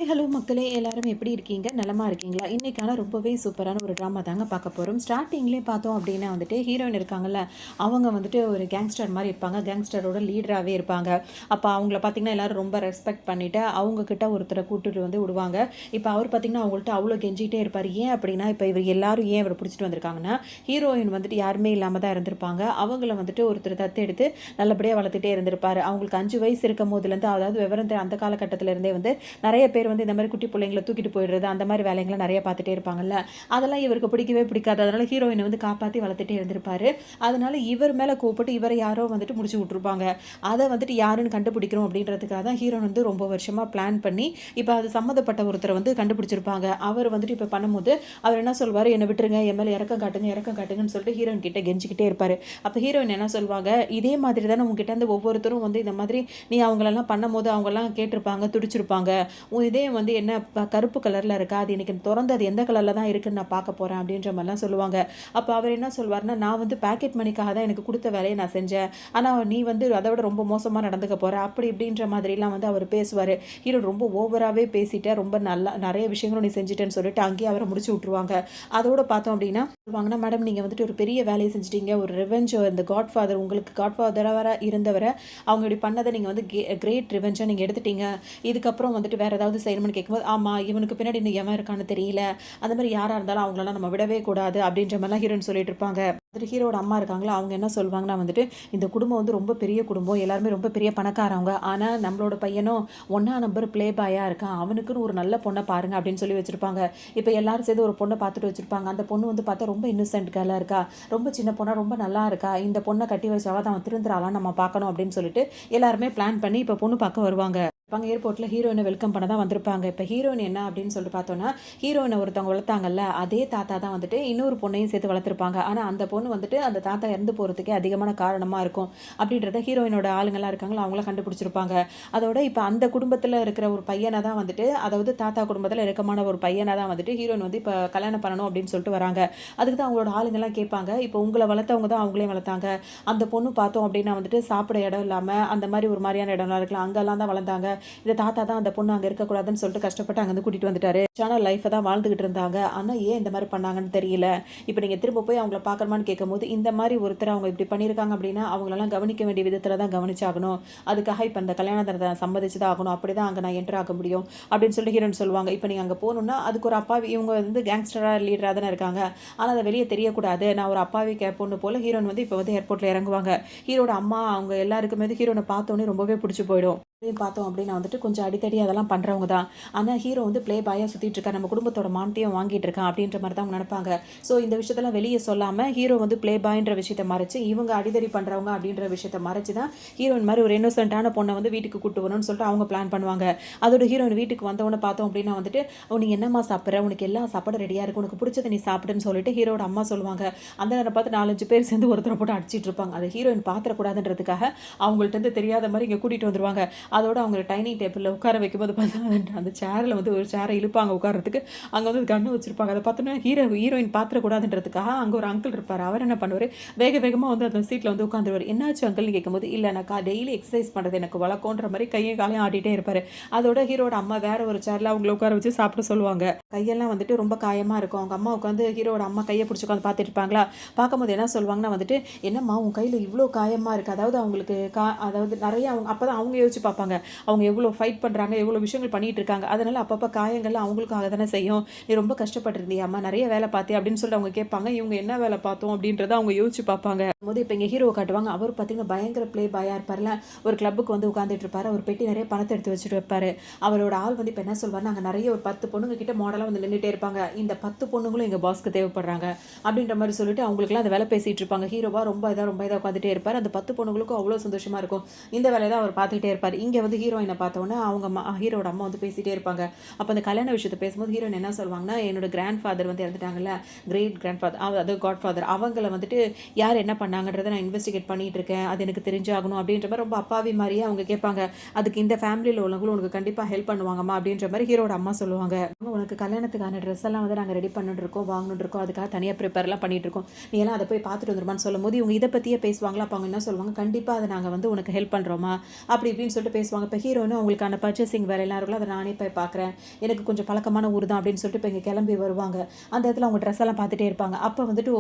Hello மக்களே, எல்லாரும் எப்படி இருக்கீங்க? நலமா இருக்கீங்களா? இன்னைக்கான ரொம்பவே சூப்பரான ஒரு ட்ராமா தாங்க பார்க்க போறோம். ஸ்டார்ட்டிங்லேயே பார்த்தோம் அப்படின்னா வந்துட்டு, ஹீரோயின் இருக்காங்கல்ல, அவங்க வந்துட்டு ஒரு கேங்ஸ்டர் மாரி இருப்பாங்க. கேங்ஸ்டரோட லீடராவே இருப்பாங்க. அப்ப அவங்கள பார்த்தீங்கன்னா, எல்லாரும் ரொம்ப ரெஸ்பெக்ட் பண்ணிட்டு, அவங்க கிட்ட ஒருத்தர கூட்டிட்டு வந்து விடுவாங்க. இப்ப அவர் பார்த்தீங்கன்னா, அவங்கள்ட்ட அவ்ளோ கெஞ்சிட்டே இருப்பாரு. ஏன் அப்படின்னா, இப்ப இவர் எல்லாரும் ஏன் இவர புடிச்சிட்டு வந்திருக்காங்கன்னா, ஹீரோயின் வந்துட்டு யாருமே இல்லாம தான் இருந்திருப்பாங்க. அவங்கள வந்துட்டு ஒருத்தர் தத்தெடுத்து நல்லபடியா வளர்த்துட்டே இருந்திருப்பாரு. அவங்களுக்கு 5 வயசு இருக்கும்போதுலேருந்து, அதாவது விவரம் அந்த காலகட்டத்தில இருந்தே வந்து நெறைய பேர் வந்து இந்த மாரி குட்டி புள்ளைங்கள தூக்கிட்டு போயிடுறது, அந்த மாரி வேலைங்கள நெறைய பார்த்துட்டே இருப்பாங்கல்ல. அதெல்லாம் இவருக்கு பிடிக்கவே பிடிக்காது. அதனால ஹீரோயின வந்து காப்பாத்தி வளர்த்துட்டே இருந்திருப்பாரு. அதனால இவர் மேல கோவப்பட்டு இவர யாரோ வந்துட்டு முடிச்சு விட்டுருப்பாங்க. அத வந்துட்டு யாருன்னு கண்டுபிடிக்கணும் அப்படின்றதுக்காக தான் ஹீரோயின் வந்து ரொம்ப வருஷமா பிளான் பண்ணி, இப்ப அது சம்மந்தப்பட்ட ஒருத்தர வந்து கண்டுபிடிச்சிருப்பாங்க. அவர் வந்துட்டு இப்ப பண்ணும்போது, அவர் என்ன சொல்வாரு, "என்ன விட்டுருங்க. என் மேல இரக்கம் காட்டுங்க, இரக்கம் காட்டுங்கன்னு" சொல்லிட்டு ஹீரோயின் கிட்ட கெஞ்சிக்கிட்டே இருப்பாரு. அப்ப ஹீரோயின் என்ன சொல்வாங்க, "இதே மாதிரி தானே உன்கிட்ட இருந்து ஒவ்வொருத்தரும் வந்து இந்த மாதிரி நீ அவங்களெல்லாம் பண்ணும்போது அவங்கலாம் கேட்டிருப்பாங்க, துடிச்சிருப்பாங்க. உன் இதயம் வந்து என்ன கருப்பு கலர்ல இருக்கா? அது இன்னைக்கு தொறந்து அது எந்த கலர்ல தான் இருக்குன்னு நான் பார்க்க போறேன் அப்படின்ற மாரிலாம் சொல்லுவாங்க. அப்ப அவர் என்ன சொல்வாருன்னா, நான் வந்து பாக்கெட் மணிக்காக தான் எனக்கு குடுத்த வேலைய நான் செஞ்சேன். ஆனா நீ வந்து அத விட ரொம்ப மோசமா நடந்துக்க போற. அப்படி இப்படின்ற மாதிரிலாம் வந்து அவர் பேசுவாரு. ஹீரோ ரொம்ப ஓவராவே பேசிட்ட, ரொம்ப நல்லா நெறைய விஷயங்களும் நீ செஞ்சுட்டேன்னு சொல்லிட்டு அங்கேயே அவர முடிச்சு விட்டுருவாங்க. அதோட பார்த்தோம் அப்படின்னா சொல்லுவாங்கன்னா, மேடம் நீங்க வந்துட்டு ஒரு பெரிய வேலைய செஞ்சுட்டீங்க. ஒரு ரிவெஞ்ச் இந்த காட்ஃபாதர் உங்களுக்கு காட்ஃபாதரா இருந்தவர அவங்க இப்படி பண்ணத நீங்க வந்து கிரேட் ரிவெஞ்சா நீங்க எடுத்துட்டீங்க. இதுக்கப்புறம் வந்துட்டு வேற ஏதாவது செய்யணும்னு கேட்கும்போது, ஆமா இவனுக்கு பின்னாடி இன்னும் எவன் இருக்கான்னு தெரியல. அந்த மாரி யாரா இருந்தாலும் அவங்களலாம் நம்ம விடவே கூடாது அப்படின்ற மாரிலாம் ஹீரோயின் சொல்லிட்டு இருப்பாங்க. வந்துட்டு ஹீரோட அம்மா இருக்காங்களா, அவங்க என்ன சொல்வாங்கன்னா வந்துட்டு, இந்த குடும்பம் வந்து ரொம்ப பெரிய குடும்பம். எல்லாருமே ரொம்ப பெரிய பணக்காரவங்க. ஆனா நம்மளோட பையனும் 1ஆம் நம்பர் ப்ளே பாயா இருக்கான். அவனுக்குன்னு ஒரு நல்ல பொண்ண பாருங்க அப்படின்னு சொல்லி வச்சிருப்பாங்க. இப்ப எல்லாரும் சேர்ந்து ஒரு பொண்ண பார்த்துட்டு வச்சிருப்பாங்க. அந்த பொண்ணு வந்து பார்த்தா ரொம்ப இன்னோசென்ட் கேர்லா இருக்கா. ரொம்ப சின்ன பொண்ணா ரொம்ப நல்லா இருக்கா. இந்த பொண்ண கட்டி வச்சாவாது அவன் திருந்துறாளான்னு நம்ம பார்க்கணும் அப்படின்னு சொல்லிட்டு எல்லாருமே பிளான் பண்ணி இப்ப பொண்ணு பார்க்க வருவாங்க. ஏர்போர்ட்ல ஹீரோயின வெல்கம் பண்ண தான் வந்திருப்பாங்க. இப்ப ஹீரோயின் என்ன அப்படின்னு சொல்லிட்டு பார்த்தோம்னா, ஹீரோயின ஒருத்தவங்க வளர்த்தாங்கல்ல, அதே தாத்தா தான் வந்துட்டு இன்னொரு பொண்ணையும் சேர்த்து வளர்த்துருப்பாங்க. ஆனா அந்த பொண்ணு வந்துட்டு அந்த தாத்தா இறந்து போறதுக்கே அதிகமான காரணமா இருக்கும். அப்படின்றத ஹீரோயினோட ஆளுங்கலாம் இருக்காங்களா, அவங்கலாம் கண்டுபிடிச்சிருப்பாங்க. அதோட இப்ப அந்த குடும்பத்துல இருக்கிற ஒரு பையன தான் வந்துட்டு, அதாவது தாத்தா குடும்பத்துல இறுக்கமான ஒரு பையன தான் வந்துட்டு ஹீரோயின் வந்து இப்ப கல்யாணம் பண்ணணும் அப்படின்னு சொல்லிட்டு வராங்க. அதுக்கு தான் அவங்களோட ஆளுங்கலாம் கேட்பாங்க. இப்ப உங்கள வளர்த்தவங்க தான் அவங்களையும் வளர்த்தாங்க. அந்த பொண்ணு பார்த்தோம் அப்படின்னா வந்துட்டு சாப்பிட இடம் இல்லாம, அந்த மாரி ஒரு மாரியான இடம்லாம் இருக்குல்ல, அங்கலாம் தான் வளர்ந்தாங்க. இந்த தாத்தா தான் அந்த பொண்ணு அங்க இருக்கக்கூடாதுன்னு சொல்லிட்டு கஷ்டப்பட்டு அங்கருந்து கூட்டிட்டு வந்துட்டாரு. ஆனா லைஃப்ப தான் வாழ்ந்துகிட்டு இருந்தாங்க. ஆனா ஏன் இந்த மாரி பண்ணாங்கன்னு தெரியல. இப்ப நீங்க திரும்ப போய் அவங்கள பார்க்கணுமான்னு கேட்கும்போது, இந்த மாரி ஒருத்தர் அவங்க இப்படி பண்ணியிருக்காங்க அப்படின்னா, அவங்களலாம் கவனிக்க வேண்டிய விதத்துல தான் கவனிச்சாகணும். அதுக்காக இப்ப அந்த கல்யாணத்த நான் சம்மதிச்சு தான் ஆகணும். அப்படிதான் அங்க நான் என்டர் ஆக முடியும். அப்படின்னு சொல்லிட்டு ஹீரோயின் சொல்லுவாங்க. இப்ப நீங்க அங்க போணும்னா, அதுக்கு ஒரு அப்பாவி இவங்க வந்து கேங்ஸ்டரா லீடரா தானே இருக்காங்க. ஆனா அத வெளிய தெரியக்கூடாது. நான் ஒரு அப்பாவி பொண்ணு போல ஹீரோயின் வந்து இப்ப வந்து ஏர்போர்ட்ல இறங்குவாங்க. ஹீரோட அம்மா அவங்க எல்லாருக்குமே வந்து ஹீரோன பார்த்தோனே ரொம்பவே புடிச்சு போயிடும். பார்த்தோம் அப்படின்னா வந்துட்டு கொஞ்சம் அடித்தடி அதெல்லாம் பண்றவங்க தான். ஆனா ஹீரோ வந்து ப்ளே பாயா சுத்திட்டு இருக்கான். நம்ம குடும்பத்தோட மானத்தையும் வாங்கிட்டு இருக்கான் அப்படின்ற மாரி தான் அவங்க நெனைப்பாங்க. ஸோ இந்த விஷயத்தெல்லாம் வெளிய சொல்லாம ஹீரோ வந்து ப்ளே பாய்ன்ற விஷயத்த மறைச்சு, இவங்க அடிதடி பண்றவங்க அப்படின்ற விஷயத்த மறைச்சு தான் ஹீரோயின் மாரி ஒரு இன்னோசென்ட்டான பொண்ண வந்து வீட்டுக்கு கூட்டு வரணும்னு சொல்லிட்டு அவங்க பிளான் பண்ணுவாங்க. அதோட ஹீரோயின் வீட்டுக்கு வந்தவொன்னே பார்த்தோம் அப்படின்னா வந்துட்டு, "நீ என்னம்மா சாப்பிடுற? உனக்கு எல்லா சாப்பாடும் ரெடியா இருக்கு. உனக்கு புடிச்சத நீ சாப்பிடுன்னு" சொல்லிட்டு ஹீரோட அம்மா சொல்லுவாங்க. அந்த நேரம் பார்த்து 4, 5 பேர் சேர்ந்து ஒருத்தர போட்டு அடிச்சிட்டு இருப்பாங்க. அத ஹீரோயின் பாத்துறக்கூடாதுன்றதுக்காக அவங்கள்ட்ட இருந்து தெரியாத மாரி இங்க கூட்டிட்டு வந்துருவாங்க. அதோட அவங்க டைனிங் டேபிள்ல உட்கார வைக்கும்போது பார்த்தா அந்த சேர்ல வந்து ஒரு சேர இழுப்பாங்க உட்கார்றதுக்கு. அங்க வந்து கன்னு வச்சிருப்பாங்க. அத பார்த்தோன்னே ஹீரோயின் பாத்துறக்கூடாதுன்றதுக்காக அங்க ஒரு அங்கிள் இருப்பாரு. அவர் என்ன பண்ணுவாரு, வேக வேகமா வந்து அந்த சீட்ல வந்து உட்காந்துருவாரு. "என்னாச்சு அங்கிள்ன்னு?" கேட்கும்போது, "இல்ல நான் டெய்லி எக்சர்சைஸ் பண்றது எனக்கு வழக்கம்ன்ற" மாரி கையும் காலையும் ஆட்டிட்டே இருப்பாரு. அதோட ஹீரோட அம்மா வேற ஒரு சேர்ல அவங்கள உட்கார வச்சு சாப்பிட சொல்லுவாங்க. கையெல்லாம் வந்துட்டு ரொம்ப காயமா இருக்கும். அவங்க அம்மா உட்காந்து ஹீரோட அம்மா கைய பிடிச்சு உட்காந்து பார்த்துட்டு இருப்பாங்களா, பார்க்கும்போது என்ன சொல்லுவாங்கன்னா வந்துட்டு, "என்னம்மா உன் கையில இவ்ளோ காயமா இருக்கு?" அதாவது அவங்களுக்கு அதாவது நெறைய அவங்க அப்பதான் அவங்க யோசிச்சு பார்ப்பாங்க. அவங்க எவ்வளோ ஃபைட் பண்றாங்க, எவ்வளோ விஷயங்கள் பண்ணிட்டு இருக்காங்க. அதனால அப்பப்ப காயங்கள்லாம் அவங்களுக்கும் ஆக தானே செய்யும். "நீ ரொம்ப கஷ்டப்பட்டுருந்தியாம்மா? நெறைய வேலை பார்த்தியா?" அப்படின்னு சொல்லிட்டு அவங்க கேட்பாங்க. இவங்க என்ன வேலை பார்த்தோம் அப்படின்றத அவங்க யோசிச்சு பார்ப்பாங்க. போது இப்ப இங்க ஹீரோவ காட்டுவாங்க. அவர் பார்த்தீங்கன்னா பயங்கர ப்ளே பாயா இருப்பார்ல. ஒரு கிளப்புக்கு வந்து உட்கார்ந்துட்டு இருப்பாரு. அவர் பெட்டி நெறைய பணத்த எடுத்து வச்சுட்டு வைப்பாரு. அவரோட ஆள் வந்து இப்ப என்ன சொல்வாருன்னா, அங்க நெறைய ஒரு 10 பொண்ணுங்க கிட்ட மாடலா வந்து நின்னுட்டே இருப்பாங்க. இந்த 10 பொண்ணுங்களும் எங்க பாஸ்க்கு தேவைப்படுறாங்க. அப்படின்ற மாரி சொல்லிட்டு அவங்களுக்கெல்லாம் அந்த வேலை பேசிட்டு இருப்பாங்க. ஹீரோவா ரொம்ப இதா உட்கார்ந்துட்டே இருப்பாரு. அந்த 10 பொண்ணுங்களுக்கும் அவ்வளோ சந்தோஷமா இருக்கும். இந்த வேலைய தான் அவர் பார்த்துக்கிட்டே இருப்பாரு. இங்க வந்து ஹீரோயின பார்த்தோனே அவங்க ஹீரோட அம்மா வந்து பேசிட்டே இருப்பாங்க. அப்ப அந்த கல்யாண விஷயத்த பேசும்போது ஹீரோயின் என்ன சொல்வாங்கன்னா, என்னோட கிராண்ட் ஃபாதர் வந்து இறந்துட்டாங்கல்ல, கிரேட் கிராண்ட் ஃபாதர் அதாவது காட் ஃபாதர் அவங்கள வந்துட்டு யார் என்ன பண்ணாங்கன்றத நான் இன்வெஸ்டிகேட் பண்ணிட்டு இருக்கேன். அது எனக்கு தெரிஞ்சாகணும் அப்படின்ற மாரி ரொம்ப அப்பாவி மாரியே அவங்க கேட்பாங்க. அதுக்கு இந்த ஃபேமிலில உள்ளவங்களும் உனக்கு கண்டிப்பா ஹெல்ப் பண்ணுவாங்கம்மா அப்படின்ற மாரி ஹீரோட அம்மா சொல்லுவாங்க. உனக்கு கல்யாணத்துக்கான ட்ரெஸ் எல்லாம் வந்து நாங்க ரெடி பண்ணிட்டு இருக்கோம், வாங்கணும்னு இருக்கோம். அதுக்காக தனியா ப்ரிப்பேர்லாம் பண்ணிட்டு இருக்கோம். நீ எல்லாம் அத போய் பார்த்துட்டு வந்துருமான்னு சொல்லும்போது இவங்க இத பத்தியே பேசுவாங்களா, அப்ப அவங்க என்ன சொல்லுவாங்க, கண்டிப்பா அத நாங்க வந்து உனக்கு ஹெல்ப் பண்றோம்மா அப்படி இப்படின்னு சொல்லிட்டு பேசுவாங்க. இப்போ ஹீரோயினும் அவங்களுக்கான பர்ச்சேசிங் வேலையெல்லாம் இருக்குல்ல, அதை நானே போய் பார்க்குறேன், எனக்கு கொஞ்சம் பழக்கமான ஊர் தான் அப்படின்னு சொல்லிட்டு இப்போ இங்கே கிளம்பி வருவாங்க. அந்த இடத்துல அவங்க ட்ரெஸ் எல்லாம் பார்த்துட்டே இருப்பாங்க. அப்போ வந்துட்டு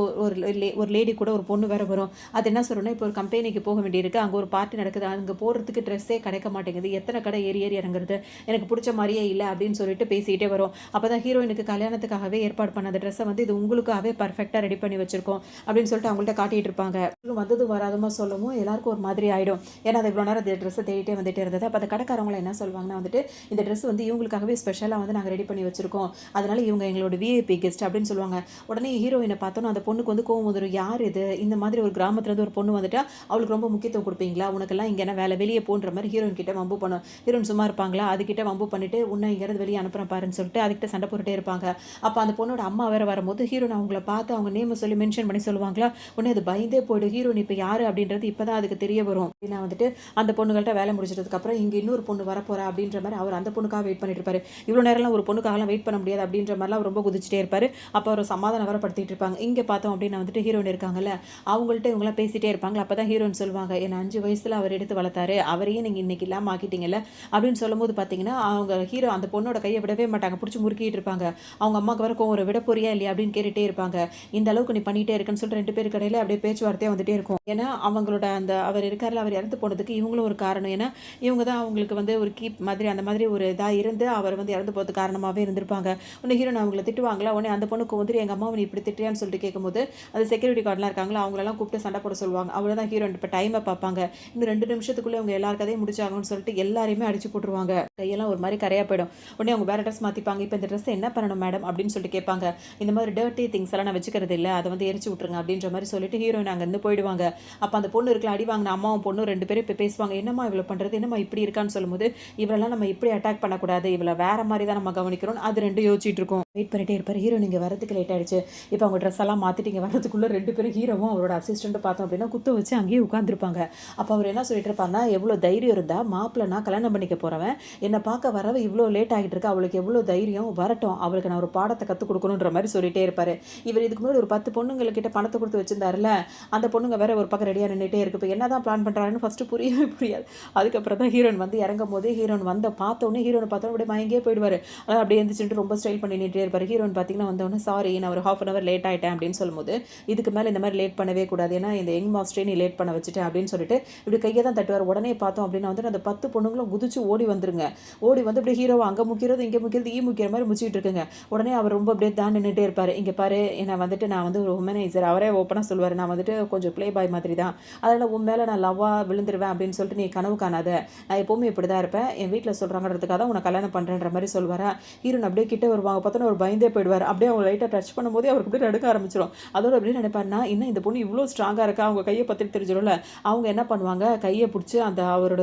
ஒரு லேடி கூட ஒரு பொண்ணு வேற வரும். அது என்ன சொல்லுன்னா, இப்போ ஒரு கம்பெனிக்கு போக வேண்டியிருக்கு, அங்கே ஒரு பார்ட்டி நடக்குது, அங்கே போகிறதுக்கு ட்ரெஸ்ஸே கிடைக்க மாட்டேங்குது, எத்தனை கடை ஏறி ஏறி இறங்குறது, எனக்கு பிடிச்ச மாதிரியே இல்லை அப்படின்னு சொல்லிட்டு பேசிக்கிட்டே வரும். அப்போ தான் ஹீரோயினுக்கு கல்யாணத்துக்காகவே ஏற்பாடு பண்ண அந்த ட்ரெஸ்ஸை வந்து இது உங்களுக்காகவே பர்ஃபெக்டாக ரெடி பண்ணி வச்சிருக்கோம் அப்படின்னு சொல்லிட்டு அவங்கள்ட்ட காட்டிகிட்டு இருப்பாங்க. வந்ததும் வராதமா சொல்லவும் எல்லாருக்கும் ஒரு மாதிரி ஆகிடும். ஏன்னா அது இவ்வளோ நேரம் அந்த ட்ரெஸ்ஸை தேடிட்டே வந்துட்டே இருந்தது. அப்போ அந்த கடைக்காரவங்களை என்ன சொல்லுவாங்கன்னா வந்துட்டு, இந்த ட்ரெஸ் வந்து இவங்களுக்காகவே ஸ்பெஷலாக வந்து நாங்கள் ரெடி பண்ணி வச்சிருக்கோம், அதனால இவங்க எங்களோட விஐபி கெஸ்ட் அப்படின்னு சொல்லுவாங்க. உடனே ஹீரோயினை பார்த்தோன்னா அந்த பொண்ணுக்கு வந்து கோவம் வந்துடும். யார் இது, இந்த மாதிரி ஒரு கிராமத்துலேருந்து ஒரு பொண்ணு வந்துட்டா அவளுக்கு ரொம்ப முக்கியத்துவம் கொடுப்பீங்களா, உனக்கெல்லாம் இங்கே என்ன வேலை, வெளியே போன்ற மாதிரி ஹீரோயின் கிட்ட வம்பு பண்ணும். ஹீரோயின் சும்மா இருப்பாங்களா, அதுக்கிட்ட வம்பு பண்ணிட்டு உன்னை இங்கேருந்து வெளியே அனுப்புறேன் பாருன்னு சொல்லிட்டு அதுக்கிட்ட சண்டை போட்டுட்டே இருப்பாங்க. அப்போ அந்த பொண்ணோட அம்மா வேற வரும்போது ஹீரோயின் அவங்கள பார்த்து அவங்க நேமை சொல்லி மென்ஷன் பண்ணி சொல்லுவாங்களா, உடனே அது பயந்தே போய்டும். ஹீரோயின் இப்போ யார் அப்படின்றது இப்போ தான் அதுக்கு தெரிய வரும். நான் வந்துட்டு அந்த பொண்ணுகள்கிட்ட வேலை முடிச்சதுக்கப்புறம் இங்கே இன்னொரு பொண்ணு வரப்போறா அப்படின்ற மாதிரி அவர் அந்த பொண்ணுக்காக வெயிட் பண்ணிட்டு இருப்பாரு. இவ்வளோ நேரம்லாம் ஒரு பொண்ணுக்காகலாம் வெயிட் பண்ண முடியாது அப்படின்ற மாதிரிலாம் அவர் ரொம்ப குதிச்சுட்டே இருப்பாரு. அப்போ அவர் சமாதானம் வரப்படுத்திட்டு இருப்பாங்க. இங்கே பார்த்தோம் அப்படின்னா வந்துட்டு ஹீரோயின் இருக்காங்கல்ல, அவங்கள்ட்ட இவங்களாம் பேசிட்டே இருப்பாங்க. அப்போ தான் ஹீரோயின் சொல்லுவாங்க, என்ன 5 வயசுல அவர் எடுத்து வளர்த்தாரு, அவரையே நீங்கள் இன்னைக்கு இல்லாமல் ஆக்கிட்டீங்கல்ல அப்படின்னு சொல்லும்போது பார்த்தீங்கன்னா அவங்க ஹீரோ அந்த பொண்ணோட கையை விடவே மாட்டாங்க, பிடிச்சி முறுக்கிட்டு இருப்பாங்க. அவங்க அம்மாவுக்கு வரைக்கும் ஒரு விட போறியா இல்லையா அப்படின்னு கேட்டுகிட்டே இருப்பாங்க. இந்த அளவுக்கு நீ பண்ணிகிட்டே இருக்குன்னு சொல்லிட்டு 2 பேர் கடையில் அப்படியே பேச்சுவார்த்தையாக வந்துட்டே இருக்கும். ஏன்னா அவங்களோட அந்த அவர் இருக்கார்ல, அவர் இறந்து போனதுக்கு இவங்களும் ஒரு காரணம். ஏன்னா இவங்க தான் அவங்களுக்கு வந்து ஒரு கீப் மாதிரி அந்த மாதிரி ஒரு இதாக இருந்து அவர் வந்து இறந்து போகிறதுக்கு காரணமாகவே இருந்திருப்பாங்க. உடனே ஹீரோன் அவங்கள திட்டுவாங்களா, உடனே அந்த பொண்ணுக்கு வந்துட்டு எங்கள் அம்மாவை நீ இப்படி திட்டியான்னு சொல்லிட்டு கேட்கும்போது அந்த செக்யூரிட்டி கார்டெலாம் இருக்காங்களா, அவங்களெல்லாம் கூப்பிட்டு சண்டை போட சொல்லுவாங்க. அவ்வளோதான் ஹீரோயின் இப்போ டைமை பார்ப்பாங்க. இன்னும் 2 நிமிஷத்துக்குள்ளே அவங்க எல்லார் கதையும் முடிச்சாங்கன்னு சொல்லிட்டு எல்லாரையுமே அடிச்சு போட்டுருவாங்க. கையெல்லாம் ஒரு மாதிரி கரையாக போயிடும். உடனே அவங்க வேறு ட்ரெஸ் மாற்றிப்பாங்க. இப்போ இந்த ட்ரெஸ் என்ன பண்ணணும் மேடம் அப்படின்னு சொல்லிட்டு கேட்பாங்க. இந்த மாதிரி டர்ட்டி திங்ஸ் எல்லாம் நான் வச்சுக்கிறது இல்லை, அதை வந்து எரிச்சு விட்ருங்க அப்படின்ற மாதிரி சொல்லிட்டு ஹீரோயின் அங்கேருந்து போயிடுவாங்க. அப்போ அந்த பொண்ணு இருக்கலாம் அடி வாங்கின அம்மாவும் பொண்ணும் 2 பேரும் இப்போ பேசுவாங்க. என்னம்மா இவ்வளோ பண்ணுறது, என்னம்மா இப்படி இருக்கான்னு சொல்லும்போது, இவளெல்லாம் நம்ம இப்படி அட்டாக் பண்ணக்கூடாது, இவளை வேற மாதிரி தான் நம்ம கவனிக்கிறோம், அது 2 யோசிச்சுட்டு இருக்கும். வெயிட் பண்ணிட்டே இருப்பார். ஹீரோயின் இங்கே வரதுக்கு லேட் ஆயிடுச்சு, இப்போ அவங்க ட்ரெஸ் எல்லாம் மாற்றிட்டு இங்கே வரதுக்குள்ளே 2 பேரும் ஹீரோவும் அவரோட அசிஸ்டண்ட்டும் பார்த்தோம் அப்படின்னா குத்த வச்சு அங்கேயே உட்காந்துருப்பாங்க. அப்போ அவர் என்ன சொல்லிட்டு இருப்பாருன்னா, எவ்வளோ தைரியம் இருந்தால் மாப்பிள்ளை நான் கல்யாணம் பண்ணிக்க போகிறவன், என்னை பார்க்க வரவ இவ்வளோ லேட் ஆகிட்டு இருக்கா, அவளுக்கு எவ்வளோ தைரியம், வரட்டும் அவளுக்கு நான் ஒரு பாடத்தை கற்றுக் கொடுக்கணுன்ற மாதிரி சொல்லிட்டே இருப்பார். இவர் இதுக்கு முன்னாடி ஒரு 10 பொண்ணுங்கள்கிட்ட பணத்தை கொடுத்து வச்சிருந்தாருல, அந்த பொண்ணுங்க வேற ஒரு பக்கம் ரெடியாக நின்றுட்டே இருக்கு. இப்போ என்ன தான் பிளான் பண்ணுறாருன்னு ஃபஸ்ட்டு புரியவே புரியாது. அதுக்கப்புறம் தான் ஹீரோயின் வந்து இறங்கும் போது ஹீரோயின் வந்த பார்த்தோன்னே ஹீரோனை பார்த்தோன்னே அப்படியே மயங்கே போயிடுவார். அதாவது அப்படியே எழுந்திரிச்சுட்டு ரொம்ப ஸ்டைல் பண்ணி நின்றுட்டே இருப்பார். ஹீரோயின் பார்த்தீங்கன்னா வந்தோடனே சாரி நான் ஒரு ½ hour லேட் ஆகிட்டேன் அப்படின்னு சொல்லும்போது, இதுக்கு மேலே இந்த மாதிரி லேட் பண்ணவே கூடாது, ஏன்னா இந்த யங் மாஸ்டரே நீ லேட் பண்ண வச்சுட்டேன் அப்படின்னு சொல்லிட்டு இப்படி கையை தான் தட்டுவார். உடனே பார்த்தோம் அப்படின்னா வந்து அந்த 10 பொண்ணுங்களும் குதிச்சு ஓடி வந்துருங்க. ஓடி வந்து இப்படி ஹீரோவை அங்கே முக்கிறது இங்கே முக்கிறது முக்கிற மாதிரி முச்சிட்டு இருக்குங்க. உடனே அவர் ரொம்ப அப்படியே தான் நின்றுட்டே இருப்பார். இங்கே பாரு என்னை வந்துட்டு நான் வந்து ஒரு உமனைசர், அவரே ஓப்பனாக சொல்லுவார், நான் வந்துட்டு கொஞ்சம் ப்ளே பாய் மாதிரி தான், அதனால் உன் மேலே நான் லவ்வாக விழுந்துருவேன் அப்படின்னு சொல்லிட்டு நீ கனவு காணாத, நான் எப்போவுமே இப்படி தான் இருப்பேன், என் வீட்டில் சொல்கிறாங்கிறதுக்காக தான் உன்னை கல்யாணம் பண்ணுறேன்ற மாதிரி சொல்வாரா. ஹீரோன் அப்படியே கிட்ட வருவாங்க. பார்த்தோன்னா ஒரு பயந்தே போயிடுவார். அப்படியே அவங்க லைட்டாக டச் பண்ணும்போதே அவருக்கு அப்படியே நடுக்க ஆரம்பிச்சிடும். அதோட அப்படியே நினைப்பாருன்னா, இன்னும் இந்த பொண்ணு இவ்வளோ ஸ்ட்ராங்காக இருக்கா, அவங்க கையை பற்றி தெரிஞ்சிடும்ல. அவங்க என்ன பண்ணுவாங்க, கையை பிடிச்சி அந்த அவரோட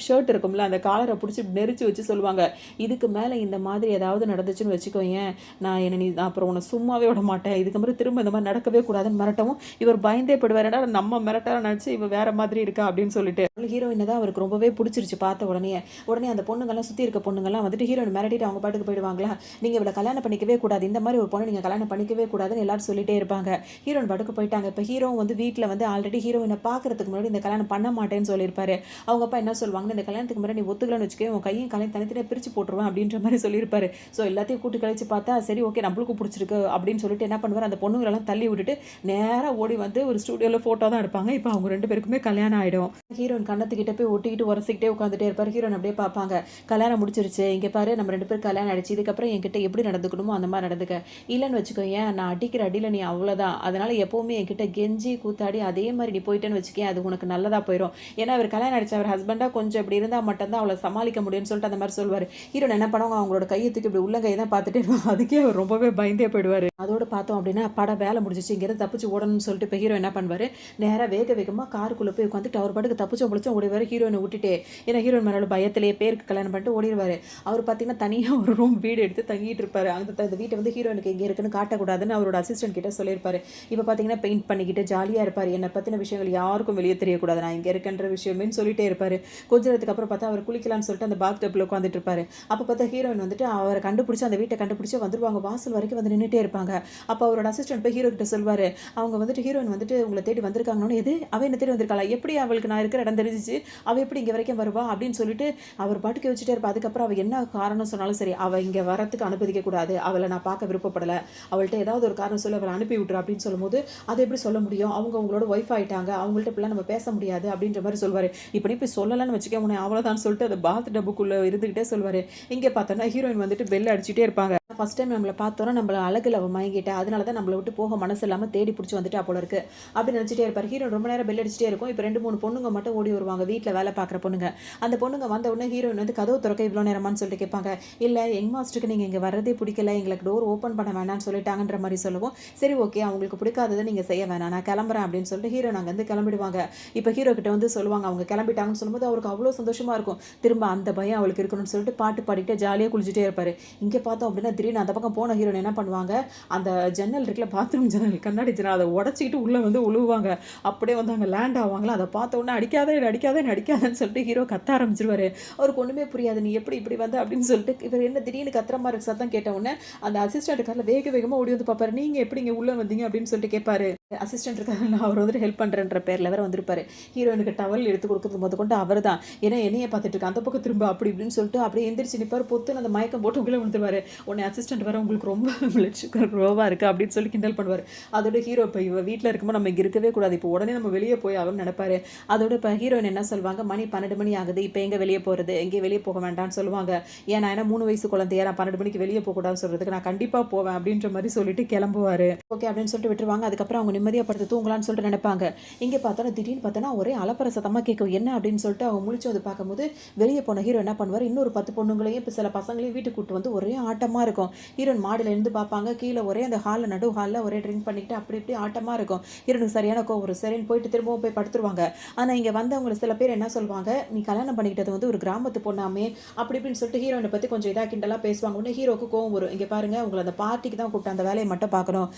ஷர்ட் இருக்கும்ல அந்த காலரை பிடிச்சி நெரிச்சு வச்சு சொல்லுவாங்க, இதுக்கு மேலே இந்த மாதிரி ஏதாவது நடந்துச்சுன்னு வச்சுக்கோ, ஏன் நான் என்ன நீ அப்புறம் உன்னை சும்மாவே விட மாட்டேன், இதுக்கு மாதிரி திரும்ப இந்த மாதிரி நடக்கவே கூடாதுன்னு மிரட்டவும் இவர் பயந்தே போயிடுவார். நம்ம மிரட்டார நினச்சி இவ வேற மாதிரி இருக்கா அப்படின்னு சொல்லிட்டு. ஹீரோயினை தான் அவருக்கு ரொம்பவே பிடிச்சிருச்சு பார்த்த உடனே அந்த பொண்ணுங்கள்லாம் சுற்றி இருக்க பொண்ணுங்கள்லாம் வந்துட்டு ஹீரோயின் மிரட்டிட்டு அவங்க பாட்டுக்கு போயிடுவாங்களா, நீங்கள் இவளை கல்யாணம் பண்ணிக்கவே கூடாது, இந்த மாதிரி ஒரு பொண்ணு நீங்கள் கல்யாணம் பண்ணிக்கவே கூடாதுன்னு எல்லாரும் சொல்லிட்டே இருப்பாங்க. ஹீரோயின் பாட்டுக்கு போயிட்டாங்க. இப்போ ஹீரோ வந்து வீட்டில் வந்து ஆல்ரெடி ஹீரோயினை பார்க்கறதுக்கு முன்னாடி இந்த கல்யாணம் பண்ண மாட்டேன்னு சொல்லியிருப்பாரு. அவங்க அப்பா என்ன சொல்லுவாங்க, இந்த கல்யாணத்துக்கு முன்னாடி நீ ஒத்துக்கலன்னு வச்சுக்கோ, உன் கையும் கலையும் தனித்தனியாக பிரித்து போட்டுருவேன் அப்படின்ற மாதிரி சொல்லியிருப்பாரு. ஸோ எல்லாத்தையும் கூட்டு கழிச்சு பார்த்தா சரி ஓகே நம்மளுக்கும் பிடிச்சிருக்கு அப்படின்னு சொல்லிட்டு என்ன பண்ணுவார், அந்த பொண்ணுங்களெல்லாம் தள்ளி விட்டுட்டு நேராக ஓடி வந்து ஒரு ஸ்டூடியோவில் ஃபோட்டோ தான் எடுப்பாங்க. இப்போ அவங்க 2 பேருக்குமே கல்யாணம் ஆகிடும். ஹீரோயின் கண்ணத்துக்கிட்ட போய் ஒட்டிக்கிட்டு உரசிக்கிட்டே உட்காந்துட்டே இருப்பார். ஹீரோயின் அப்படியே பார்ப்பாங்க, கல்யாணம் முடிச்சிருச்சு, இங்கே பாரு நம்ம 2 பேரும் கல்யாணம் ஆயிடுச்சு, இதுக்கப்புறம் என்கிட்ட எப்படி நடந்துக்கணுமோ அந்த மாதிரி நடந்துக்க, இல்லைன்னு வச்சுக்கோ ஏன் நான் அடிக்கிற அடியில் நீ அவ்வளோதான், அதனால் எப்போவுமே என்கிட்ட கெஞ்சி கூத்தாடி அதே மாதிரி நீ போயிட்டேன்னு வச்சுக்கேன், அது உனக்கு நல்லதாக போயிடும். ஏன்னா அவர் கல்யாணம் ஆயிடுச்சு, அவர் ஹஸ்பண்டாக கொஞ்சம் இப்படி இருந்தால் மட்டும்தான் அவளை சமாளிக்க முடியும்னு சொல்லிட்டு அந்த மாதிரி சொல்லுவார். ஹீரோயின் என்ன பண்ணுவாங்க, அவங்களோட கையை தூக்கி இப்படி உள்ளங்கையை தான் பார்த்துட்டே இருப்பாங்க. அதுக்கே அவர் ரொம்பவே பயந்தே போயிடுவார். அதோடு பார்த்தோம் அப்படின்னா படம் வேலை முடிஞ்சிச்சு, இங்கேருந்து தப்பிச்சு ஓடணும்னு சொல்லிட்டு இப்போ ஹீரோ என்ன பண்ணுவார், நேராக வேகமாக காருக்குள்ளே போய் உட்காந்துட்டு அவர் பாட்டுக்கு தப்பிச்சோம் முடிச்சோம் ஓடிவார். ஹீரோயினை விட்டுட்டு, ஏன்னா ஹீரோயின் மேலே பயத்திலேயே பேருக்கு கல்யாணம் பண்ணிட்டு ஓடிடுவார். அவர் பார்த்தீங்கன்னா தனியாக ஒரு ரூம் வீடு எடுத்து தங்கிட்டு இருப்பார். இருப்பாரு. அந்த வீட்டை வந்து ஹீரோயினுக்கு எங்கே இருக்குன்னு காட்டக்கூடாதுன்னு அவரோட அசிஸ்டன்ட் கிட்ட சொல்லியிருப்பாரு. இப்போ பார்த்தீங்கன்னா பெயிண்ட் பண்ணிக்கிட்டு ஜாலியாக இருப்பார். என்னை பற்றின விஷயங்கள் யாருக்கும் வெளியே தெரியக்கூடாது, நான் இங்கே இருக்கேன்ற விஷயமேன்னு சொல்லிட்டே இருப்பார். கொஞ்ச நேரத்துக்கு அப்புறம் பார்த்தா அவர் குளிக்கலாம்னு சொல்லிட்டு அந்த பாத் டப்பில் உட்காந்துட்டு இருப்பாரு. அப்போ பார்த்தா ஹீரோயின் வந்துட்டு அவரை கண்டுபிடிச்சி அந்த வீட்டை கண்டுபிடிச்சி வந்துருவாங்க. வாசல் வரைக்கும் வந்து நின்றுட்டே இருப்பாங்க. அப்போ அவரோட அசிஸ்டன்ட் போய் ஹீரோ கிட்ட சொல்வார், அவங்க வந்துட்டு ஹீரோயின் வந்துட்டு உங்களை தேடி வந்திருக்காங்கன்னு. எது அவ என்ன தேடி வந்திருக்காளா, எப்படி அவளுக்கு நான் இருக்கிற இடம் தெரிஞ்சிச்சு, அவள் எப்படி இங்கே வரைக்கும் வருவா அப்படின்னு சொல்லிட்டு அவர் பாட்டுக்கு வச்சுட்டே இருப்பா. அதுக்கப்புறம் அவள் என்ன காரணம் சொன்னாலும் சரி, அவள் இங்கே வரத்துக்கு அனுமதிக்க கூடாது, அவளை நான் பார்க்க விருப்பப்படலை, அவள்கிட்ட ஏதாவது ஒரு காரணம் சொல்லி அவளை அனுப்பி விட்டுரு அப்படின்னு சொல்லும்போது, அதை எப்படி சொல்ல முடியும், அவங்க உங்களோட ஒய்ஃப் ஆயிட்டாங்க, அவங்கள்ட்ட இப்படிலாம் நம்ம பேச முடியாது அப்படின்ற மாதிரி சொல்வார். இப்படி போய் சொல்லலாம்னு வச்சுக்க உன்னை அவ்வளோதான் சொல்லிட்டு அந்த பாத் டப்புக்குள்ளே இருந்துக்கிட்டே சொல்வார். இங்கே பார்த்தோன்னா ஹீரோயின் வந்துட்டு பெல் அடிச்சுட்டே இருப்பாங்க. ஃபர்ஸ்ட் டைம் நம்மளை பார்த்தோன்னா நம்மள அழகில் அவள் மயங்கிட்டா, அதனால தான் நம்மளை விட்டு போக மனசு இல்லாமல் தேடி பிடிச்சி வந்துட்டு போல இருக்கு அப்படின்னு நினச்சிட்டே இருப்பார். ஹீரோயின் ரொம்ப நேரம் பெல் அடிச்சிட்டே இருக்கும். இப்போ 2-3 பொண்ணுங்க மட்டும் ஓடி வருவாங்க, வீட்டில் வேலை பார்க்குற பொண்ணுங்க. அந்த பொண்ணுங்க வந்த உடனே ஹீரோயின் வந்து கதவு திறக்க இவ்வளோ நேரமான்னு சொல்லிட்டு கேட்பாங்க. இல்லை யங் மாஸ்டருக்கு நீங்கள் இங்கே வரதே பிடிக்கல, எங்களுக்கு டோர் ஓப்பன் பண்ண வேணாம்னு சொல்லிட்டாங்கன்ற மாதிரி சொல்லுவோம். சரி ஓகே, அவங்களுக்கு பிடிக்காததை நீங்கள் செய்ய வேணாம், நான் கிளம்புறேன் அப்படின்னு சொல்லிட்டு ஹீரோயின் அங்கேருந்து கிளம்பிடுவாங்க. இப்போ ஹீரோ கிட்ட வந்து சொல்லுவாங்க அவங்க கிளம்பிட்டாங்கன்னு சொல்லும்போது அவருக்கு அவ்வளோ சந்தோஷமாக இருக்கும். திரும்ப அந்த பயம் அவளுக்கு இருக்கணும்னு சொல்லிட்டு பாட்டு பாடிக்கிட்டே ஜாலியாக குளிச்சுட்டே இருப்பார். இங்கே பார்த்தோம் அப்படின்னா திடீர்னு அந்த பக்கம் போன ஹீரோயின் என்ன பண்ணுவாங்க, அந்த ஜன்னல் இருக்குல்ல, பாத்ரூம் ஜன்னல், கண்ணாடி ஜன்னல், அதை உடச்சிக்கிட்டு உள்ளே வந்து உழுவாங்க. அப்படியே வந்து அங்கே லேண்ட் ஆவாங்களா, அதை பார்த்த உடனே அடிக்காதேன்னு சொல்லிட்டு ஹீரோ கத்த ஆரம்பிச்சிருவாரு. அவருக்கு ஒன்றுமே புரியாது, நீ எப்படி இப்படி வந்து அப்படின்னு சொல்லிட்டு. இவர் என்ன திடீர்னு கத்துற மாதிரி சத்தம் கேட்ட உடனே அந்த அசிஸ்டன்ட் காரில் வேகமாக ஓடி வந்து பார்ப்பாரு. நீங்கள் எப்படி இங்கே உள்ளே வந்தீங்க அப்படின்னு சொல்லிட்டு கேட்பாரு. அசிஸ்டன்ட் இருக்காரு, நான் அவர் வந்துட்டு ஹெல்ப் பண்ணுறேன்ற பேரில் வேறு வந்திருப்பாரு. ஹீரோயினுக்கு டவல் எடுத்து கொடுக்குறது போது கொண்டு அவர் தான், ஏன்னா என்னையே பார்த்துட்டு இருக்கேன், அந்த பக்கம் திரும்ப அப்படி இப்படின்னு சொல்லிட்டு அப்படியே எந்திரிச்சு நிற்பார். பொத்துன்னு அந்த மயக்கம் போட்டு உள்ளே வந்துருவார். உடனே அசிஸ்டன்ட் வர, உங்களுக்கு ரொம்ப பிளட் சுகர் ரோவாக இருக்குது அப்படின்னு சொல்லி கிண்டல் பண்ணுவார். அதோட ஹீரோ இப்போ இவ வீட்டில் இருக்கும்போது நம்ம இங்கே இருக்கவே கூடாது, இப்போ உடனே நம்ம வெளியே போய் ஆகும்னு நினைப்பாரு. அதோட இப்போ ஹீரோயின் என்ன சொல்லுவாங்க, மணி 12 மணி ஆகுது, இப்போ எங்கே வெளியே போகிறது, எங்கேயும் வெளியே போக வேண்டாம்னு சொல்லுவாங்க. ஏன்னா 3 வயசு குழந்தையா, நான் 12 மணிக்கு வெளியே போகக்கூடாதுன்னு சொல்கிறதுக்கு நான் கண்டிப்பாக போவேன் அப்படின்ற மாதிரி சொல்லிட்டு கிளம்புவார். ஓகே அப்படின்னு சொல்லிட்டு விட்டுருவாங்க. அதுக்கப்புறம் அவங்க நிம்மதியாக படுத்து தூங்கலான்னு சொல்லிட்டு நினைப்பாங்க. இங்கே பார்த்தோன்னா திடீர்னு பார்த்தோன்னா ஒரே அலப்பற சத்தமாக கேட்கும். என்ன அப்படின்னு சொல்லிட்டு அவங்க முழிச்சு வந்து பார்க்கும்போது வெளியே போன ஹீரோ என்ன பண்ணுவார், இன்னொரு 10 பொண்ணுங்களையும் இப்போ சில பசங்களையும் வீட்டுக்கு கூட்டு வந்து ஒரே ஆட்டமாக இருக்கும். ஹீரோயின் மாடியில் இருந்து பார்ப்பாங்க, கீழே ஒரே அந்த ஹாலில் நடு ஹாலில் ஒரே ட்ரிங்க் பண்ணிக்கிட்டு அப்படி இப்படி ஆட்டமாக இருக்கும். ஹீரோனுக்கு சரியான கோவம், சரின்னு போயிட்டு திரும்பவும் போய் படுத்துருவாங்க. ஆனால் இங்கே வந்தவங்க சில பேர் என்ன சொல்லுவாங்க, நீ கல்யாணம் பண்ணிக்கிட்டது வந்து ஒரு கிராமத்து பொண்ணாமே அப்படி இப்படின்னு சொல்லிட்டு ஹீரோயினை பற்றி கொஞ்சம் இதாக கிண்டலாக பேசுவாங்க. உடனே ஹீரோக்கு கோவம் வரும். இங்கே பாருங்க, உங்களை அந்த பார்ட்டிக்கு தான் கூப்பிட்டு அந்த வேலையை மட்டும் பார்க்கணும்.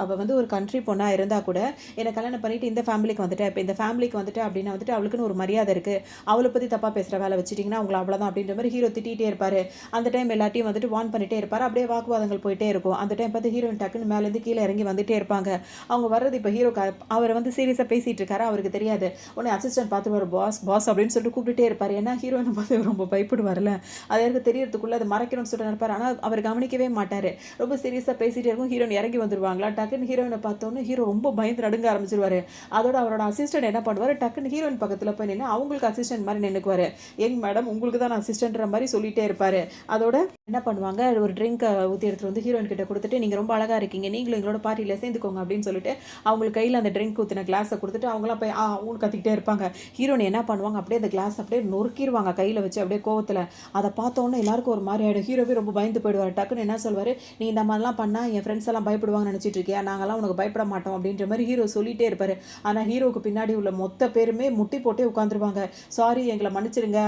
அவள் வந்து ஒரு கண்ட்ரி பொண்ணாக இருந்தால் கூட என்னை கல்யாணம் பண்ணிட்டு இந்த ஃபேமிலிக்கு வந்துட்டு, இப்போ இந்த ஃபேமிலிக்கு வந்துட்டு அப்படின்னா வந்துட்டு அவளுக்குன்னு ஒரு மரியாதை இருக்குது, அவளை பற்றி தப்பாக பேசுகிற வேலை வச்சுட்டிங்கன்னா உங்களை அவ்வளோதான் அப்படின்ற மாதிரி ஹீரோ திட்டிகிட்டே இருப்பார். அந்த டைம் எல்லாத்தையும் வந்துட்டு வார்ன் பண்ணிகிட்டே இருப்பார். அப்படியே வாக்குவாதங்கள் போயிட்டே இருக்கும். அந்த டைம் பார்த்து ஹீரோயின் டக்குன்னு மேலேருந்து கீழே இறங்கி வந்துட்டே இருப்பாங்க. அவங்க வர்றது இப்போ ஹீரோ அவர் வந்து சீரியஸாக பேசிகிட்டு இருக்காரு, அவருக்கு தெரியாது. உடனே அசிஸ்டன்ட் பார்த்து ஒரு பாஸ் அப்படின்னு சொல்லிட்டு கூப்பிட்டுட்டே இருப்பார். ஏன்னா ஹீரோயினை பார்த்து ரொம்ப பயப்படுவார்ல, அது யாருக்கு தெரியறதுக்குள்ளே அதை மறைக்கணும்னு சொல்லிட்டு நினைப்பார். ஆனால் அவர் கவனிக்கவே மாட்டார். ரொம்ப சீரியஸாக பேசிகிட்டே இருக்கும். ஹீரோயின் இறங்கி வந்துருவாங்களா, டக்குன்னு ஹீரோயினை பார்த்தோன்னே ஹீரோ ரொம்ப பயந்து நடுங்க ஆரம்பிச்சிருவார். அதோட அவரோட அசிஸ்டன்ட் என்ன பண்ணுவார், டக்குன்னு ஹீரோயின் பக்கத்தில் போய் நின்று அவங்களுக்கு அசிஸ்டன்ட் மாதிரி நின்றுக்குவார். எங் மேடம், உங்களுக்கு தான் அசிஸ்டன்ட்ற மாதிரி சொல்லிகிட்டே இருப்பார். அதோட என்ன பண்ணுவாங்க, ஒரு ட்ரிங்க் ஊற்றி எடுத்துகிட்டு வந்து ஹீரோயின் கிட்ட கொடுத்துட்டு, நீங்கள் ரொம்ப அழகாக இருக்கீங்க, நீங்களும் எங்களோட பார்ட்டியில் சேர்ந்துக்கோங்க அப்படின்னு சொல்லிட்டு அவங்களுக்கு கையில் அந்த ட்ரிங்க் ஊற்றின கிளாஸை கொடுத்துட்டு அவங்களாம் போய் ஊன்னு கத்திக்கிட்டே இருப்பாங்க. ஹீரோயின் என்ன பண்ணுவாங்க, அப்படியே அந்த கிளாஸ் அப்படியே நொறுக்கிடுவாங்க கையில் வச்சு அப்படியே கோவத்தில். அதை பார்த்தோன்னே எல்லாருக்கும் ஒரு மாதிரி ஆகிடும். ஹீரோவே ரொம்ப பயந்து போயிடுவார். டக்குன்னு என்ன சொல்வார், நீ இந்த மாதிரிலாம் பண்ணால் என் ஃப்ரெண்ட்ஸ் எல்லாம் பயப்படுவாங்கன்னு நினச்சிட்டு இருக்கியா, நாங்கள்லாம் உனக்கு பயப்பட மாட்டோம் அப்படின்ற மாதிரி ஹீரோ சொல்லிகிட்டே இருப்பார். ஆனால் ஹீரோவுக்கு பின்னாடி உள்ள மொத்த பேருமே முட்டி போட்டே உட்காந்துருவாங்க. சாரி, எங்களை மன்னிச்சிருங்க,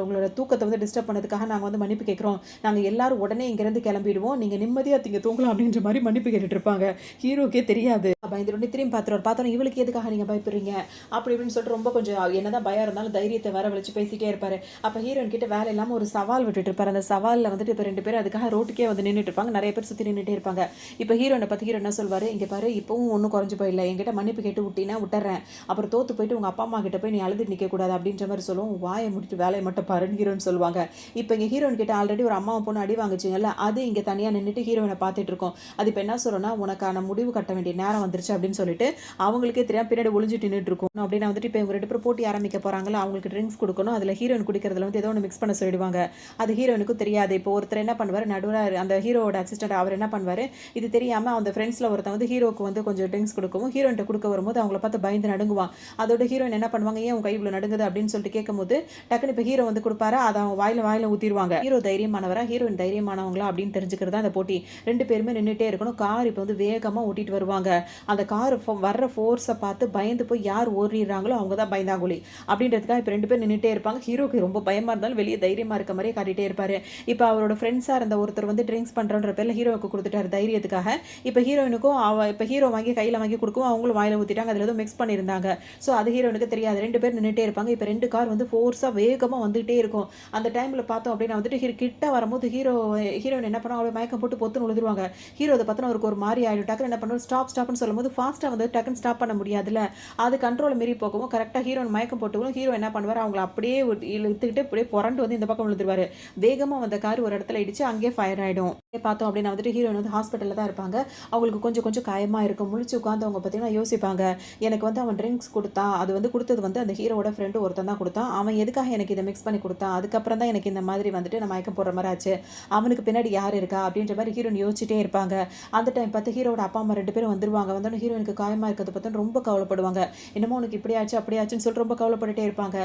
உங்களோட தூக்கத்தை வந்து டிஸ்டர்ப் பண்ணதுக்காக நாங்கள் வந்து மன்னிப்பு கேட்குறோம், நாங்கள் எல்லாரும் உடனே இங்கேருந்து கிளம்பிடுவோம், நீங்கள் நிம்மதியாக திங்க தூங்கலாம் அப்படின்ற மாதிரி மன்னிப்பு கேட்டுட்டு இருப்பாங்க. ஹீரோக்கே தெரியாது. பயந்துட்டு திரும்பி பார்த்தோம், இவளுக்கு எதுக்காக நீங்கள் பயப்படுறீங்க அப்படி இப்படின்னு சொல்லிட்டு ரொம்ப கொஞ்சம் என்னதான் பயம் இருந்தாலும் தைரியத்தை வர வச்சு பேசிட்டே இருப்பாரு. அப்போ ஹீரோயின் கிட்ட வேலை இல்லாமல் ஒரு சவால் விட்டுட்டு இருப்பாரு. அந்த சவாலில் வந்துட்டு இப்போ 2 பேர் அதுக்காக ரோட்டுக்கே வந்து நின்றுட்டு இருப்பாங்க. நிறைய பேர் சுற்றி நின்றுட்டே இருப்பாங்க. இப்போ ஹீரோனை பற்றி ஹீரோ என்ன சொல்வார், இங்கே பாரு, இப்பவும் ஒன்றும் குறைஞ்சு போயிடல, என்கிட்ட மன்னிப்பு கேட்டு விட்டினா விட்டுறேன், அப்புறம் தோத்து போயிட்டு உங்கள் அப்பா அம்மா கிட்ட போய் நீ அழுது நிற்கக்கூடாது அப்படின்ற மாதிரி சொல்லுவோம். வாயை முடிட்டு வேலையை மட்டும் பாருன்னு ஹீரோன்னு சொல்லுவாங்க. இப்போ இங்கே ஹீரோயின் கிட்ட ஆல்ரெடி ஒரு அம்மாவை பொண்ணு அடி வாங்கிச்சிங்கல்ல, அது இங்கே தனியாக நின்றுட்டு ஹீரோயினை பார்த்துட்டு இருக்கோம். அது இப்போ என்ன சொல்கிறோன்னா, உனக்கான முடிவு கட்ட வேண்டிய நேரம் வந்துருச்சு அப்படின்னு சொல்லிட்டு அவங்களுக்கே தெரியாம பின்னாடி ஒளிஞ்சிட்டு நின்றுட்டு இருக்கும். அப்படின்னா வந்துட்டு இப்போ இவங்க 2 பேரும் போட்டி ஆரம்பிக்க போகிறாங்களா, அவங்களுக்கு ட்ரிங்க்ஸ் கொடுக்கணும், அதில் ஹீரோயின் குடிக்கிறதுல வந்து ஏதோ ஒன்று மிக்ஸ் பண்ண சொல்லிடுவாங்க. அது ஹீரோயினுக்கும் தெரியாது. இப்போ ஒருத்தர் என்ன பண்ணுவார், நடுவர் அந்த ஹீரோவோட அசிஸ்டன்ட் அவர் என்ன பண்ணுவார், இது தெரியாமல் அந்த ஃப்ரெண்ட்ஸில் ஒருத்தன் வந்து ஹீரோக்கு வந்து கொஞ்சம் கொஞ்சம் ட்ரிங்க்ஸ் கொடுக்கவும் ஹீரோயின்ட்ட கொடுக்க வரும்போது அவங்கள பார்த்து பயந்து நடுங்குவான். அதோட ஹீரோயின் என்ன பண்ணுவாங்க, ஏன் உன் கை இவ்வளோ நடுங்குது அப்படின்னு சொல்லிட்டு கேட்கும்போது டக்குன்னு இப்போ ஹீரோ வந்து கொடுப்பாரு. அதை அவங்க வாயில ஊற்றிடுவாங்க. ஹீரோ தைரியமானவரா ஹீரோயின் தைரியமானவங்களா அப்படின்னு தெரிஞ்சுக்கிறது தான் அந்த போட்டி. 2 பேருமே நின்றுட்டே இருக்கணும். கார் இப்போ வந்து வேகமாக ஓட்டிட்டு வருவாங்க. அந்த கார் வர்ற ஃபோர்ஸை பார்த்து பயந்து போய் யார் ஓடிடுறாங்களோ அவங்க தான் பயந்தாங்குழி அப்படின்றதுக்காக இப்போ 2 பேர் நின்றுட்டே இருப்பாங்க. ஹீரோக்கு ரொம்ப பயமாக இருந்தாலும் வெளியே தைரியமாக இருக்க மாதிரியே காட்டிகிட்டே இருப்பார். இப்போ அவரோட ஃப்ரெண்ட்ஸாக இருந்த ஒருத்தர் வந்து ட்ரிங்க்ஸ் பண்ணுறன்ற பேரில் ஹீரோவுக்கு கொடுத்துட்டாரு தைரியத்துக்காக. இப்போ ஹீரோயினுக்கும் இப்போ ஹீரோ வாங்கி கையில் வாங்கி கொடுக்கவும் அவங்களும் வாயில் ஊற்றிட்டாங்க. அதில் எதுவும் மிக்ஸ் பண்ணியிருந்தாங்க. ஸோ அது ஹீரோனுக்கு தெரியாது. 2 பேர் நின்றுட்டே இருப்பாங்க. இப்போ 2 கார் வந்து ஃபோர்ஸாக வேகமாக வந்துகிட்டே இருக்கும். அந்த டைமில் பார்த்தோம் அப்படின்னா வந்துட்டு கிட்ட வரும்போது ஹீரோயின் என்ன பண்ணா, அவளை மயக்கம் போட்டு பொத்துன்னு விழுதுருவாங்க. ஹீரோ அதை பார்த்தோன்னா அவருக்கு ஒரு மாதிரி ஆகிடும். டக்குன்னு என்ன பண்ணுவோம், ஸ்டாப்னு சொல்லும்போது ஃபாஸ்ட்டாக வந்து டக்குன்னு ஸ்டாப் பண்ண முடியாதுல்ல. அது கண்ட்ரோல் மீறி போகவும் கரெக்டாக ஹீரோயின் மயக்கம் போட்டுக்கும். ஹீரோ என்ன பண்ணுவார், அவங்கள அப்படியே இழுத்துக்கிட்டு அப்படியே புரண்டு வந்து இந்த பக்கம் விழுந்துருவார். வேகமாக வந்த கார் ஒரு இடத்துல இடிச்சு அங்கேயே ஃபயர் ஆகிடும். பார்த்தோம் அப்படின்னா வந்துட்டு ஹீரோயின் வந்து ஹாஸ்பிட்டலில் தான் இருப்பாங்க. அவங்களுக்கு கொஞ்சம் கொஞ்சம் காயமாக இருக்கும். முழிச்சு உட்காந்து அவங்க பார்த்தீங்கன்னா யோசிப்பாங்க, எனக்கு வந்து அவன் ட்ரிங்க்ஸ் கொடுத்தான், அது வந்து கொடுத்தது வந்து அந்த ஹீரோட ஃப்ரெண்டு ஒருத்தன் தான் கொடுத்தான், அவன் எதுக்காக எனக்கு இதை மிக்ஸ் பண்ணி கொடுத்தான், அதுக்கப்புறம் தான் எனக்கு இந்த மாதிரி வந்துட்டு நான் மயக்கம் போடுற மாதிரி ஆச்சு, அவனுக்கு பின்னாடி யார் இருக்கா அப்படின்ற மாதிரி ஹீரோயின் யோசிச்சுட்டே இருப்பாங்க. அந்த டைம் பார்த்து ஹீரோட அப்பா அம்மா 2 பேரும் வந்துருவாங்க. வந்தோடனே ஹீரோயினுக்கு காயமாக இருக்கிறத பார்த்து ரொம்ப கவலைப்படுவாங்க. என்னமோ உனக்கு இப்படி ஆச்சு அப்படி ஆச்சுன்னு சொல்லிட்டு ரொம்ப கவலைப்பட்டுட்டே இருப்பாங்க.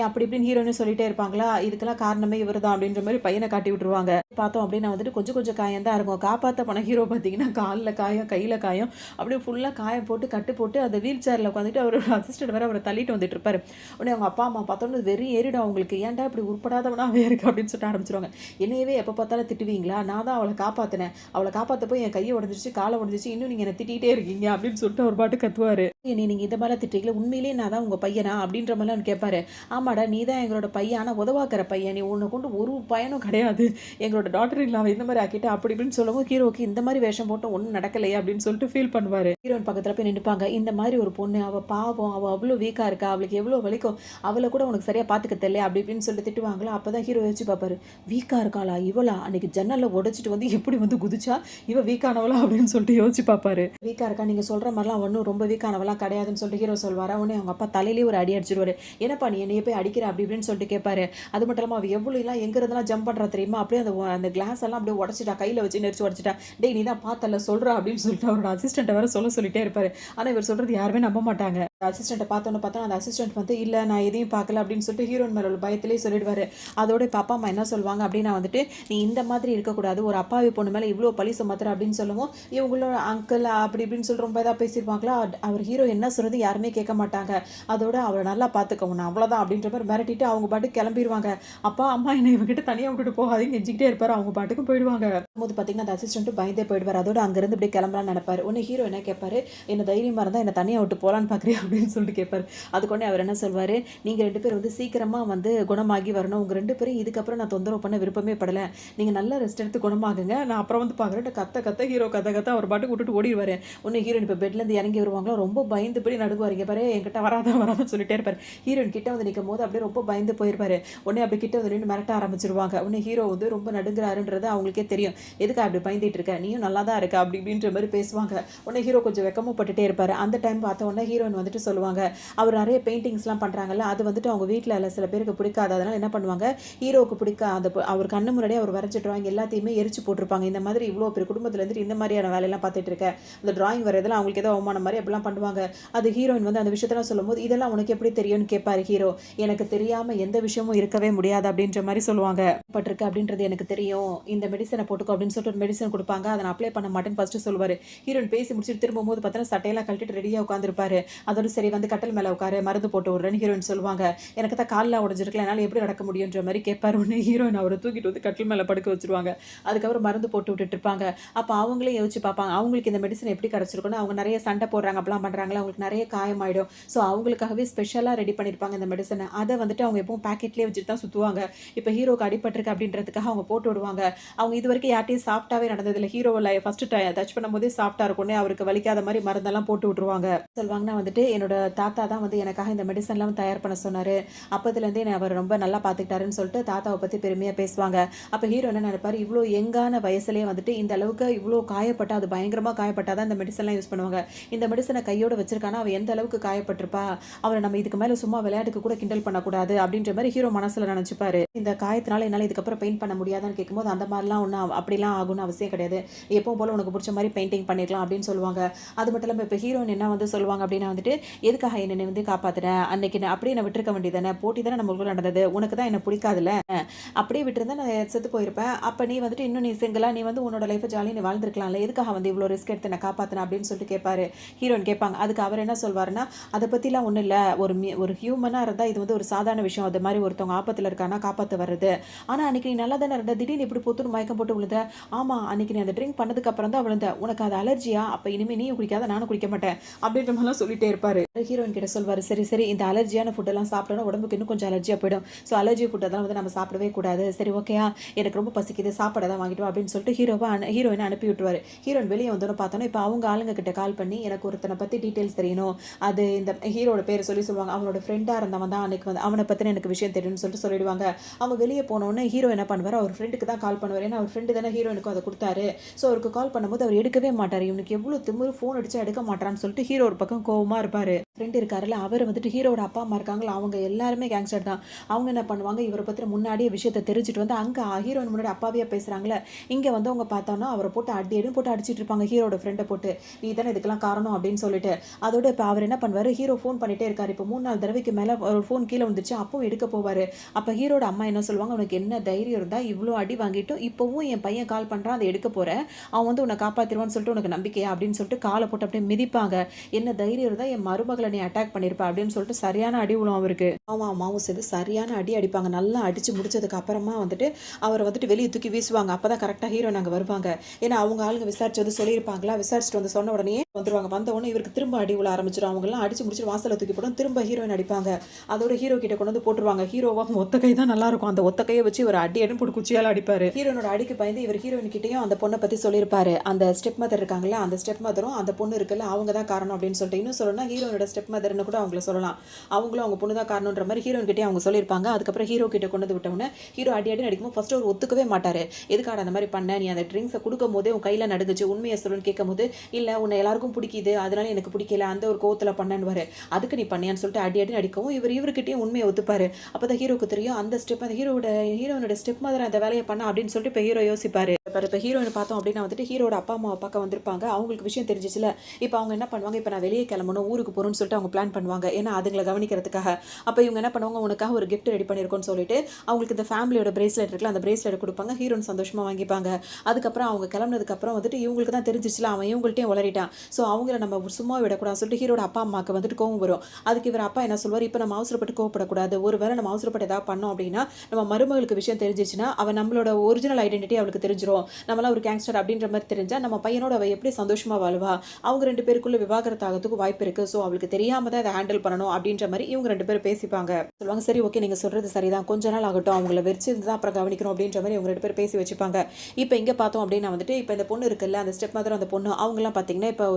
அப்படி இப்படின்னு ஹீரோயின் சொல்லிட்டே இருப்பாங்களா, இதுக்கெல்லாம் காரணமே இவர் தான் அப்படின்ற மாதிரி பையனை காட்டி விட்டுருவாங்க. பார்த்தோம் அப்படின்னா வந்துட்டு கொஞ்சம் கொஞ்சம் காயம் தான் இருக்கும். காப்பாற்ற போன ஹீரோ பார்த்தீங்கன்னா காலில் காயம் கையில் காயம் அப்படியே ஃபுல்லாக காயம் போட்டு கட்டு போட்டு அந்த வீல் சேரில் உட்காந்துட்டு அவர் அசிஸ்டன்ட் வேறு அவரை தள்ளிட்டு வந்துட்டு இருப்பாரு. உடனே அவங்க அப்பா அம்மா பார்த்தோன்னு வெறி ஏறிடும் அவங்களுக்கு. ஏன்டா இப்படி உட்படாதவனாவே இருக்கு அப்படின்னு சொல்லிட்டு ஆரம்பிச்சிருவாங்க. என்னையவே எப்போ பார்த்தாலும் திட்டுவீங்களா, நான் தான் அவளை காப்பாற்றினேன், அவளை காப்பாற்ற போய் என் கையை உடஞ்சிருச்சு காலை உடஞ்சிச்சு, இன்னும் நீங்கள் என்னை திட்டிகிட்டே இருக்கீங்க அப்படின்னு சொல்லிட்டு ஒரு பாட்டு கத்துவார். நீங்கள் இந்த மாதிரிலாம் திட்டுறீங்களா, உண்மையிலேயே நான் தான் உங்கள் பையனா அப்படின்ற மாதிரிலாம் கேட்பாரு. ஆமாடா நீ தான் எங்களோட பையன், ஆனால் உதவாக்கிற பையன், நீ உன்னை கொண்டு ஒரு பையனும் கிடையாது, எங்களோட டாக்டர் இல்லாம இந்த மாதிரி ஆக்கிட்டு அப்படி இப்படின்னு சொல்லவும் ஹீரோக்கு இந்த மாதிரி வேஷம் போட்டு ஒன்றும் நடக்கலையே அப்படின்னு சொல்லிட்டு ஃபீல் பண்ணுவார். ஹீரோயின் பக்கத்தில் போய் நின்றுப்பாங்க. இந்த மாதிரி ஒரு பொண்ணு, அவள் பாவம், அவள் அவ்வளோ வீக்காக இருக்கா, அவளுக்கு எவ்வளோ வலிக்கும், அவளை கூட உனக்கு சரியாக பார்த்துக்க தெரியல அப்படி இப்படின்னு சொல்லிட்டு திட்டுவாங்களா. அப்போ தான் ஹீரோ யோசிச்சு பார்ப்பாரு, வீக்காக இருக்காளா இவளா, அன்னைக்கு ஜன்னலில் உடைச்சிட்டு வந்து எப்படி வந்து குதிச்சா, இவ வீக்கானவளா அப்படின்னு சொல்லிட்டு யோசிச்சு பார்ப்பாரு. வீக்காக இருக்கா, நீங்கள் சொல்கிற மாதிரிலாம் ஒன்றும் ரொம்ப வீக்கானவளா கிடையாதுன்னு சொல்லிட்டு ஹீரோ சொல்வாரா. உடனே அவங்க அப்பா தலையிலேயே ஒரு அடி அடிச்சிருவாரு. என்னப்பா நீ என்னைய போய் அடிக்கிற அப்படி இப்படின்னு சொல்லிட்டு கேட்பாரு. அது மட்டும் இல்லாமல் அவள் எவ்வளோ எல்லாம் எங்கே இருந்தெல்லாம் ஜம்ப் பண்ணுறா தெரியுமா, அப்படியே அந்த கிளாஸ் எல்லாம் அப்படியே உடச்சிட்டா, கையில் வச்சு நெரிச்சு உடச்சிட்டா, டேய் நீ தான் பார்த்தல சொல்கிறா அப்படின்னு சொல்லிட்டு அவரோட அசிஸ்டண்ட்டை வேறு சொல்லிட்டே இருப்பாரு. ஆனால் இவர் சொல்கிறது யாருமே நம்ப மாட்டாங்க. அசிஸ்டண்ட்டை பார்த்தா அந்த அசிஸ்டன்ட் வந்து இல்லை நான் எதையும் பார்க்கல அப்படின்னு சொல்லிட்டு ஹீரோயின் மேலே பயத்திலே சொல்லிடுவார். அதோட இப்போ அப்பா அம்மா என்ன சொல்லுவாங்க அப்படின்னா வந்துட்டு, நீ இந்த மாதிரி இருக்கக்கூடாது, ஒரு அப்பாவி பொண்ணு மேலே இவ்வளோ பழி சுமத்துற அப்படின்னு சொல்லுவோம். இவங்களோட அங்கிள் அப்படி இப்படின்னு சொல்லி ரொம்ப இதாக பேசியிருப்பாங்களா. அவர் ஹீரோ என்ன சொல்கிறது யாருமே கேட்க மாட்டாங்க. அதோட அவளை நல்லா பார்த்துக்கணும் அவ்வளோதான் அப்படின்ற மாதிரி மிரட்டிட்டு அவங்க பாட்டுக்கு கிளம்பிடுவாங்க. அப்பா அம்மா என்னை இவங்கிட்ட தனியாக விட்டுட்டு போகாதீங்க எஞ்சிக்கிட்டே இருப்பார். அவங்க பாட்டுக்கும் போயிடுவாங்க. போது பார்த்தீங்கன்னா அந்த அசிஸ்டண்ட்டும் பயந்தே போயிடுவார். அதோட அங்கேருந்து இப்படி கிளம்பலான்னு நினைப்பார். ஒன்று ஹீரோ என்ன கேட்பாரு, என்ன தைரியமாக இருந்தால் என்னை தனியாக விட்டு போகலான்னு பார்க்குறேன் அப்படின்னு சொல்லிட்டு கேட்பார். அதுக்கொண்டே அவர் என்ன சொல்வார், நீங்கள் 2 பேர் வந்து சீக்கிரமாக வந்து குணமாகி வரணும், உங்கள் 2 பேரும் இதுக்கப்புறம் நான் தொந்தரவு பண்ண விருப்பமே படலை, நீங்கள் நல்லா ரெஸ்ட் எடுத்து குணமாகுங்க, நான் அப்புறம் வந்து பார்க்குறேன் கத்த ஹீரோ கத்த அவர் பாட்டுக்கு விட்டுட்டு ஓடிடுவார். ஒன்று ஹீரோயின் இப்போ பெட்லேருந்து இறங்கி வருவாங்களோ ரொம்ப பயந்துபடி நடுவார். இங்கே பாரு என்கிட்ட வராதான்னு சொல்லிட்டே இருப்பார். ஹீரோயின் கிட்ட வந்து நிற்கும் போது அப்படியே ரொம்ப பயந்து போயிருப்பாரு. உடனே அப்படி கிட்ட வந்து நின்று மிரட்ட ஆரம்பிச்சிருவாங்க. உடனே ஹீரோ வந்து ரொம்ப நடுங்கிறாருன்றது அவங்களுக்கே தெரியும். எதுக்கு அப்படி பயந்துட்டு இருக்க, நீயும் நல்லா தான் இருக்க அப்படி இப்படின்ற மாதிரி பேசுவாங்க. உடனே ஹீரோ கொஞ்சம் வெக்கமும் பட்டுட்டே இருப்பார். அந்த டைம் பார்த்த உடனே ஹீரோயின் வந்துட்டு சொல்லுவாங்க, அவர் நிறைய பெயிண்டிங்ஸ்லாம் பண்ணுறாங்கல்ல, அது வந்துட்டு அவங்க வீட்டில் இல்லை சில பேருக்கு பிடிக்காது. அதனால் என்ன பண்ணுவாங்க, ஹீரோவுக்கு பிடிக்காத அவர் கண்ணு முன்னாடியே அவர் வரைஞ்ச டிராயிங் எல்லாத்தையுமே எரிச்சு போட்டிருப்பாங்க. இந்த மாதிரி இவ்வளோ பெரிய குடும்பத்துலேருந்து இந்த மாதிரியான வேலையெல்லாம் பார்த்துட்டு இருக்கேன், அந்த டிராயிங் வரையதெல்லாம் அவங்களுக்கு ஏதோ அவமானம் மாதிரி அப்படிலாம் பண்ணுவாங்க. அது ஹீரோயின் வந்து அந்த விஷயத்தெல்லாம் சொல்லும்போது, இதெல்லாம் உனக்கு எப்படி தெரியும்னு கேட்பாரு ஹீரோ. எனக்கு தெரியாமல் எந்த விஷயமும் இருக்கவே முடியாது அப்படின்ற மாதிரி சொல்லுவாங்க. பட்டிருக்கு அப்படின்றது எனக்கு தெரியும், இந்த மெடிசனை போட்டுக்கோ அப்படின்னு சொல்லிட்டு ஒரு மெடிசன் கொடுப்பாங்க, அதை நான் அப்ளை பண்ண மாட்டேன்னு ஃபஸ்ட்டு சொல்லுவார். ஹீரோயின் பேசி முடிச்சுட்டு திரும்பும்போது பார்த்தா சட்டையெல்லாம் கழட்டிட்டு ரெடியாக உட்காந்துருப்பாரு. அதோட சரி வந்து கட்டல் மேலே உட்காரு மருந்து போட்டு விட்றேன்னு ஹீரோயின் சொல்லுவாங்க. எனக்கு தான் காலில் உடஞ்சிருக்கல, என்னால் எப்படி நடக்க முடியுன்ற மாதிரி கேட்பாரு. ஒன்று ஹீரோயின் அவரை தூக்கிட்டு வந்து கட்டில் மேலே படுக்க வச்சுருவாங்க. அதுக்கப்புறம் மருந்து போட்டு விட்டுட்டு இருப்பாங்க. அப்போ அவங்களே யோசிச்சு பார்ப்பாங்க, அவங்களுக்கு இந்த மெடிசன் எப்படி கிடச்சிருக்குன்னு. அவங்க நிறைய சண்டை போடுறாங்க அப்படிலாம் பண்ணுறாங்களா, அவங்களுக்கு நிறைய காயமாயிடும். ஸோ அவங்களுக்காகவே ஸ்பெஷலாக ரெடி பண்ணியிருப்பாங்க இந்த மெடிசனை. அதை வந்துட்டு அவங்க எப்பவும் பேக்கெட்லேயே வச்சுட்டு தான் சுற்றுவாங்க. இப்போ ஹீரோக்கு அடிபட்டிருக்கு அப்படின்றதுக்காக அவங்க போட்டு விடுவாங்க. அவங்க இது வரைக்கும் யார்ட்டையும் சாஃப்டாகவே நடந்ததில்லை. ஹீரோவில் ஃபஸ்ட்டு டச் பண்ணும்போதே சாஃப்டாக இருக்கும்னே அவருக்கு வலிக்காத மாதிரி மருந்தெல்லாம் போட்டு விட்ருவாங்க. சொல்லுவாங்கன்னா வந்துட்டு என்னோட தாத்தா தான் வந்து எனக்காக இந்த மெடிசன்லாம் தயார் பண்ண சொன்னார், அப்போதுலேருந்தே என்னை அவர் ரொம்ப நல்லா பார்த்துக்கிட்டாருன்னு சொல்லிட்டு தாத்தாவை பற்றி பெருமையாக பேசுவாங்க. அப்போ ஹீரோ என்ன நினைப்பாரு, இவ்வளோ யங்கான வயசுலேயே வந்துட்டு இந்த அளவுக்கு இவ்வளோ காயப்பட்டா, அது பயங்கரமாக காயப்பட்டால் தான் இந்த மெடிசன்லாம் யூஸ் பண்ணுவாங்க. இந்த மெடிசனை கையோடு வச்சிருக்கானா அவள் எந்த அளவுக்கு காயப்பட்டிருப்பா, அவரை நம்ம இதுக்கு மேலே சும்மா விளையாட்டுக்கு கூட கிண்டல் பண்ணக்கூடாது அப்படின்ற மாதிரி ஹீரோ மனசில் நினச்சிப்பாரு. இந்த காயத்தினால என்னால் இதுக்கப்புறம் பெயிண்ட் பண்ண முடியாதான்னு கேட்கும்போது, அந்த மாதிரிலாம் ஒன்றும் அப்படிலாம் ஆகும்னு அவசியம் கிடையாது, எப்பவும் போல் உனக்கு பிடிச்ச மாதிரி பெயிண்டிங் பண்ணிடலாம் அப்படின்னு சொல்லுவாங்க. அது மட்டும் இல்லாமல் இப்போ ஹீரோயின் என்ன வந்து சொல்லுவாங்க அப்படின்னா வந்துட்டு, எதுக்காக என்னை வந்து காப்பாத்துறேன், அன்னைக்கு நான் அப்படியே நான் விட்டுருக்க வேண்டியதானே, போட்டி தானே நம்மளுக்குள்ள நடந்தது, உனக்கு தான் என்ன பிடிக்காதுல்ல, அப்படியே விட்டுருந்தா நான் செத்து போயிருப்பேன், அப்போ நீ வந்துட்டு இன்னும் நீ சிங்கிளா நீ வந்து உன்னோட லைஃப்பை ஜாலியாக நீ வாழ்ந்துருக்கலாம்ல, எதுக்காக வந்து இவ்வளோ ரிஸ்க் எடுத்து நான் காப்பாற்றினேன் அப்படின்னு சொல்லிட்டு கேட்பாரு. ஹீரோயின் கேட்பாங்க. அதுக்கு அவர் என்ன சொல்வாருன்னா, அதை பற்றிலாம் ஒன்றும் இல்லை, ஒரு ஹியூமனாக இருந்தால் இது வந்து ஒரு சாதாரண விஷயம், அது மாதிரி ஒருத்தவங்க ஆபத்தில் இருக்கானா காப்பாற்ற வர்றது, ஆனால் அன்றைக்கி நீ நல்லா தானே இருந்த, திடீர்னு இப்படி பொத்துன்னு மயக்கம் போட்டு விழுந்த, ஆமாம் அன்றைக்கி நீ அந்த ட்ரிங்க் பண்ணதுக்கு அப்புறம் தான் விழுந்த, உனக்கு அது அலர்ஜியா, அப்போ இனிமேல் நீயும் குடிக்காத நானும் குடிக்க மாட்டேன் அப்படின்ற மாதிரிலாம் சொல்லிட்டே இருப்பாரு. ஹீரோயின் கிட்ட சொல்வார், சரி சரி இந்த அலர்ஜியான ஃபுட்டெல்லாம் சாப்பிட்டோன்னா உடம்புக்கு இன்னும் கொஞ்சம் அலர்ஜியாக போயிடும், ஸோ அலர்ஜி ஃபுட்டெல்லாம் வந்து நம்ம சாப்பிடவே கூடாது, சரி ஓகேயா எனக்கு ரொம்ப பசிக்குது சாப்பாடு தான் வாங்கிட்டு வா அப்படின்னு சொல்லிட்டு ஹீரோயினை அனுப்பி விட்டுருவாரு. ஹீரோயின் வெளியே வந்தோன்னு பார்த்தோன்னா இப்போ அவங்க ஆளுங்க கிட்ட கால் பண்ணி எனக்கு ஒருத்தனை பற்றி டீட்டெயில்ஸ் தெரியணும், அது இந்த ஹீரோட பேர் சொல்லுவாங்க, அவனோட ஃப்ரெண்டாக இருந்தவன் தான் அன்னைக்கு வந்து அவனை பற்றின எனக்கு விஷயம் தெரியும்னு சொல்லிட்டு சொல்லிடுவாங்க. அவங்க வெளியே போனோன்னே ஹீரோ என்ன பண்ணுவார், அவர் ஃப்ரெண்டுக்கு தான் கால் பண்ணுவார், ஏன்னா அவர் ஃப்ரெண்டு தானே ஹீரோனுக்கும் அதை கொடுத்தாரு, ஸோ அவருக்கு கால் பண்ணும்போது அவர் எடுக்கவே மாட்டார், இவனுக்கு எவ்வளோ திமிரு ஃபோன் அடிச்சு எடுக்க மாட்டான்னு சொல்லிட்டு ஹீரோ ஒரு பக்கம் கோவமா இருப்பாரு. ஃப்ரெண்ட் இருக்காருல்ல அவர் வந்துட்டு ஹீரோட அப்பா அம்மா இருக்காங்களா, அவங்க எல்லாருமே கேங்ஸ்டர் தான், அவங்க என்ன பண்ணுவாங்க, இவரை பற்றி முன்னாடியே விஷயத்தை தெரிஞ்சுட்டு வந்து அங்கே ஹீரோயின் முன்னாடி அப்பாவியா பேசுகிறாங்களே, இங்கே வந்து அவங்க பார்த்தோன்னா அவரை போட்டு அடின்னு போட்டு அடிச்சிட்டு இருப்பாங்க, ஹீரோட ஃப்ரெண்டை போட்டு நீ தானே இதுக்கெல்லாம் காரணம் அப்படின்னு சொல்லிட்டு. அதோட இப்போ அவர் என்ன பண்ணுவார், ஹீரோ ஃபோன் பண்ணிட்டே இருக்காரு, இப்போ 3-4 தடவைக்கு மேலே ஒரு ஃபோன் கீழே வந்துச்சு, அப்பவும் எடுக்க போவார். அப்போ ஹீரோட அம்மா என்ன சொல்லுவாங்க, உனக்கு என்ன தைரியம் இருந்தால் இவ்வளோ அடி வாங்கிட்டும் இப்போவும் என் பையன் கால் பண்ணுறான் அதை எடுக்க போகிறேன், அவன் வந்து உன்னை காப்பாற்றிடுவான்னு சொல்லிட்டு உனக்கு நம்பிக்கையா அப்படின்னு சொல்லிட்டு காலை போட்டு அப்படியே மிதிப்பாங்க. என்ன தைரியம் இருந்தால் என் மருமகளை நீ அட்டாக் பண்ணியிருப்பா அப்படின்னு சொல்லிட்டு சரியான அடி விழும் அவருக்கு. அம்மாவும் சேர்ந்து சரியான அடி அடிப்பாங்க. நல்லா அடித்து முடிச்சதுக்கு அப்புறமா வந்துட்டு அவரை வந்துட்டு வெளியே தூக்கி வீசுவாங்க. அப்போ தான் கரெக்டாக ஹீரோயின் அங்கே வருவாங்க. ஏன்னா அவங்க ஆளுங்க விசாரிச்சு வந்து சொல்லியிருப்பாங்களா, விசாரிச்சுட்டு வந்து சொன்ன உடனே வந்துருவாங்க. வந்த உடனே இவருக்கு திரும்ப அடி விழ ஆரம்பிச்சிடும். அவங்கெல்லாம் அடிச்சு முடிச்சுட்டு வாசலை தூக்கி போடும், திரும்ப ஹீரோயின் அடிப்பாங்க. அதோட ஹீரோ கிட்ட கொண்டு வந்து போட்டுருவாங்க. ஹீரோவா ஒத்த கை தான் நல்லா இருக்கும், அந்த ஒத்த கையை வச்சு இவர் அடி போட்டு குச்சியால் அடிப்பாரு. ஹீரோனோட அடிக்கு பயந்து இவர் ஹீரோயின் கிட்டையும் அந்த பொண்ணை பற்றி சொல்லியிருப்பாரு. அந்த ஸ்டெப் மதர் இருக்காங்களா, அந்த ஸ்டெப் மதரும் அந்த பொண்ணு இருக்குல்ல அவங்க தான் காரணம் அப்படின்னு சொல்லிட்டு, இன்னும் சொல்லணும்னா ஹீரோனோட ஸ்டெப் மதர்னு கூட அவங்கள சொல்லலாம், அவங்களும் அவங்க பொண்ணு தான் காரணன்ற மாதிரி ஹீரோயின் கிட்டே அவங்க சொல்லியிருப்பாங்க. அதுக்கப்புறம் ஹீரோ கிட்ட கொண்டு வந்து விட்டவொன்னே ஹீரோ அடி நடிக்கும்போது ஃபர்ஸ்ட் அவர் ஒத்துக்கவே மாட்டாரு. எதுக்காக அந்த மாதிரி பண்ண, நீ அந்த ட்ரிங்க்ஸை கொடுக்கும் போதே உன் கையில் நடுங்குச்சு, உண்மையை சொல்லுன்னு கேட்கும் போது இல்லை உன்னை எல்லாருக்கும் பிடிக்குது அதனால எனக்கு பிடிக்கல, அந்த ஒரு கோவத்தில் பண்ணான்னு அதுக்கு நீ பண்ணியான்னு சொல்லிட்டு அடி நடிக்கவும் இவர்கிட்டையும் உண்மையை ஒத்துப்பாரு. அப்போ தான் ஹீரோக்கு தெரியும் அந்த ஸ்டெப் அந்த ஹீரோனோட ஸ்டெப் மாதிரி அந்த வேலையை பண்ண அப்படின்னு சொல்லிட்டு இப்போ ஹீரோ யோசிப்பாரு. இப்போ ஹீரோயின் பார்த்தோம் அப்படின்னா வந்துட்டு ஹீரோட அப்பா அம்மாவை பார்க்க வந்திருப்பாங்க. அவங்களுக்கு விஷயம் தெரிஞ்சிச்சுல, இப்போ அவங்க என்ன பண்ணுவாங்க, இப்போ நான் வெளியே கிளம்பணும் ஊருக்கு போகணும்னு சொல்லிட்டு அவங்க பிளான் பண்ணுவாங்க, ஏன்னா அதுங்களை கவனிக்கிறதுக்காக. அப்போ இவங்க என்ன பண்ணுவாங்க, உனக்காக ஒரு கிஃப்ட் ரெடி பண்ணியிருக்கோன்னு சொல்லிட்டு அவங்களுக்கு இந்த ஃபேமிலியோட பிரேஸ்லெட் இருக்குல்ல அந்த பிரேஸ்லெட் கொடுப்பாங்க. ஹீரோயின் சந்தோஷமாக வாங்கிப்பாங்க. அதுக்கப்புறம் அவங்க கிளம்புனதுக்கப்புறம் வந்துட்டு இவங்களுக்கு தான் தெரிஞ்சிச்சுல அவன் இவங்கள்ட்டையும் உளறிட்டான், ஸோ அவங்கள நம்ம சும்மா விடக்கூடாதுன்னு சொல்லிட்டு ஹீரோட அப்பா அம்மாவுக்கு வந்துட்டு கோவம் வரும். அதுக்கு இவர் அப்பா என்ன சொல்வார், இப்போ நம்ம அவசரப்பட்டு கோவப்படக்கூடாது, ஒரு வேளை நம்ம அவசரப்பட்டு ஏதாவது பண்ணோம் அப்படின்னா நம்ம மருமகளுக்கு விஷயம் தெரிஞ்சிச்சுன்னா அவன் நம்மளோட ஒரிஜினல் ஐடென்டிட்டி அவளுக்கு தெரிஞ்சிடும், நம்மளாம் ஒரு கேங்ஸ்டர் அப்படின்ற மாதிரி தெரிஞ்சா நம்ம பையனோட அவள் எப்படி சந்தோஷமா வாழ்வா, அவங்க 2 பேருக்குள்ள விவாகரத்து ஆகிறதுக்கு வாய்ப்பு இருக்கு, ஸோ அவளுக்கு தெரியாம தான் இதை ஹேண்டில் பண்ணணும் அப்படின்ற மாதிரி இவங்க 2 பேரும் பேசிப்பாங்க. சொல்லுவாங்க சரி ஓகே நீங்க சொல்றது சரிதான், கொஞ்ச நாள் ஆகட்டும், அவங்கள வச்சிருந்து தான் அப்புறம் கவனிக்கணும் அப்படின்ற மாதிரி இவங்க 2 பேரும் பேசி வச்சுப்பாங்க. இப்போ இங்கே பார்த்தோம் அப்படின்னா வந்துட்டு இப்போ இந்த பொண்ணு இருக்குல்ல அந்த ஸ்டெப் மதர் அந்த பொண்ணு அவங்கலாம் பார்த்தீங்கன்னா இப்போ